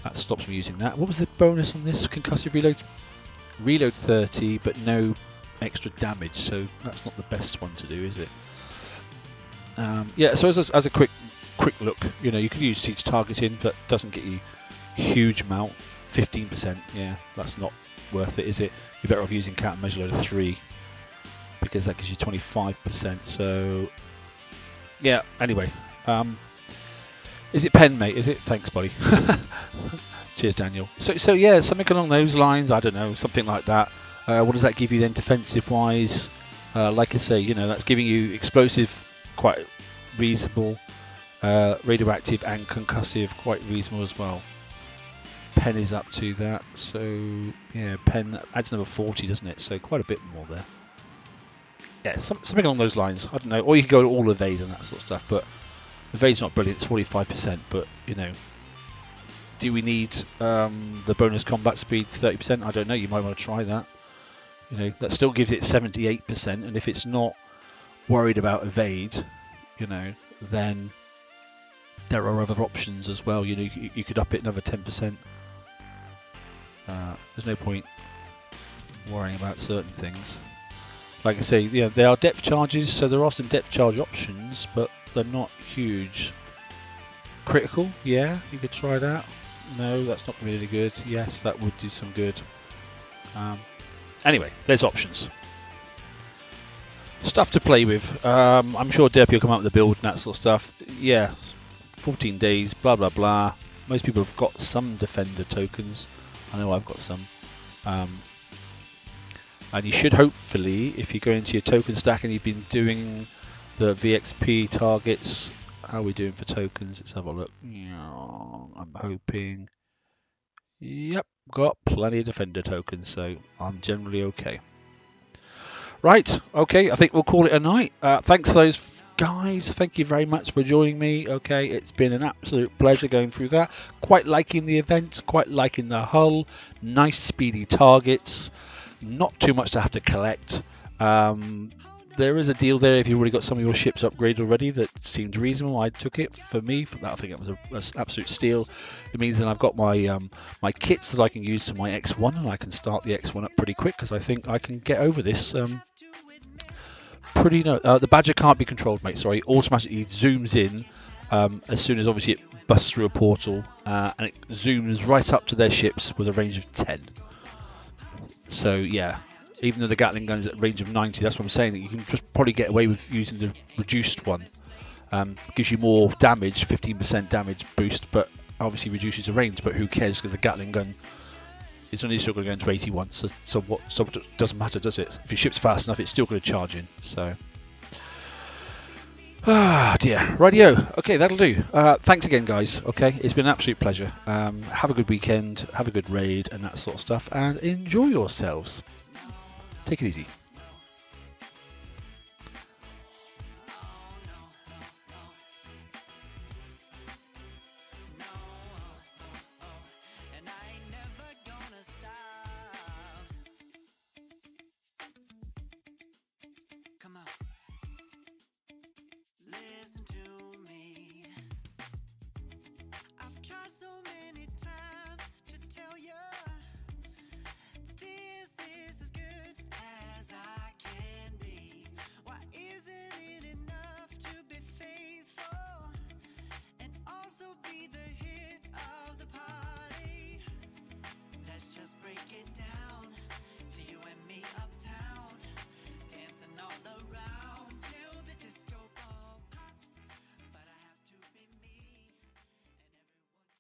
That stops me using that. What was the bonus on this concussive reload? Reload 30, but no extra damage, so that's not the best one to do, is it? Yeah, so as a quick look, you know, you could use siege targeting, but doesn't get you a huge amount. 15%, yeah, that's not worth it, is it? You're better off using counter measure load of 3 because that gives you 25%. So yeah, anyway, is it pen, mate? Is it? Thanks, buddy. Cheers, Daniel. So yeah, something along those lines. I don't know, something like that. What does that give you then defensive wise? Like I say, you know, that's giving you explosive quite reasonable, radioactive and concussive quite reasonable as well. Pen is up to that, so yeah, pen adds another 40, doesn't it? So quite a bit more there. Yeah, something along those lines. I don't know, or you could go to all evade and that sort of stuff, but evade's not brilliant. It's 45%, but you know, Do we need the bonus combat speed 30%? I don't know. You might want to try that. You know, that still gives it 78%, and if it's not worried about evade, you know, then there are other options as well. You know, you could up it another 10%. There's no point worrying about certain things. Like I say, yeah, there are depth charges, so there are some depth charge options, but they're not huge. Critical, yeah, you could try that. No, that's not really good. Yes, that would do some good. Anyway, there's options. Stuff to play with. I'm sure Derpy will come up with the build and that sort of stuff. Yeah, 14 days, blah, blah, blah. Most people have got some Defender tokens. I know I've got some. And you should hopefully, if you go into your token stack and you've been doing the VXP targets, how are we doing for tokens? Let's have a look. I'm hoping. Yep, got plenty of Defender tokens, so I'm generally okay. Right, okay, I think we'll call it a night. Thanks to those guys. Thank you very much for joining me. Okay, it's been an absolute pleasure going through that. Quite liking the event, quite liking the hull. Nice speedy targets. Not too much to have to collect. There is a deal there if you've already got some of your ships upgraded already that seemed reasonable. I took it for me. I think it was an absolute steal. It means that I've got my my kits that I can use to my X1, and I can start the X1 up pretty quick because I think I can get over this. The Badger can't be controlled, mate. Sorry, automatically zooms in as soon as obviously it busts through a portal, and it zooms right up to their ships with a range of 10. So yeah. Even though the Gatling gun is at range of 90, that's what I'm saying. You can just probably get away with using the reduced one. Gives you more damage, 15% damage boost, but obviously reduces the range. But who cares? Because the Gatling gun is only still going to go into 81, so it doesn't matter, does it? If your ship's fast enough, it's still going to charge in. So, dear, rightio. Okay, that'll do. Thanks again, guys. Okay, it's been an absolute pleasure. Have a good weekend, have a good raid, and that sort of stuff, and enjoy yourselves. Take it easy. Come on, listen to me. I've tried so many times to tell you this is as good as I can be. Why isn't it enough to be faithful and also be the hit of the party? Let's just break it down to you and me up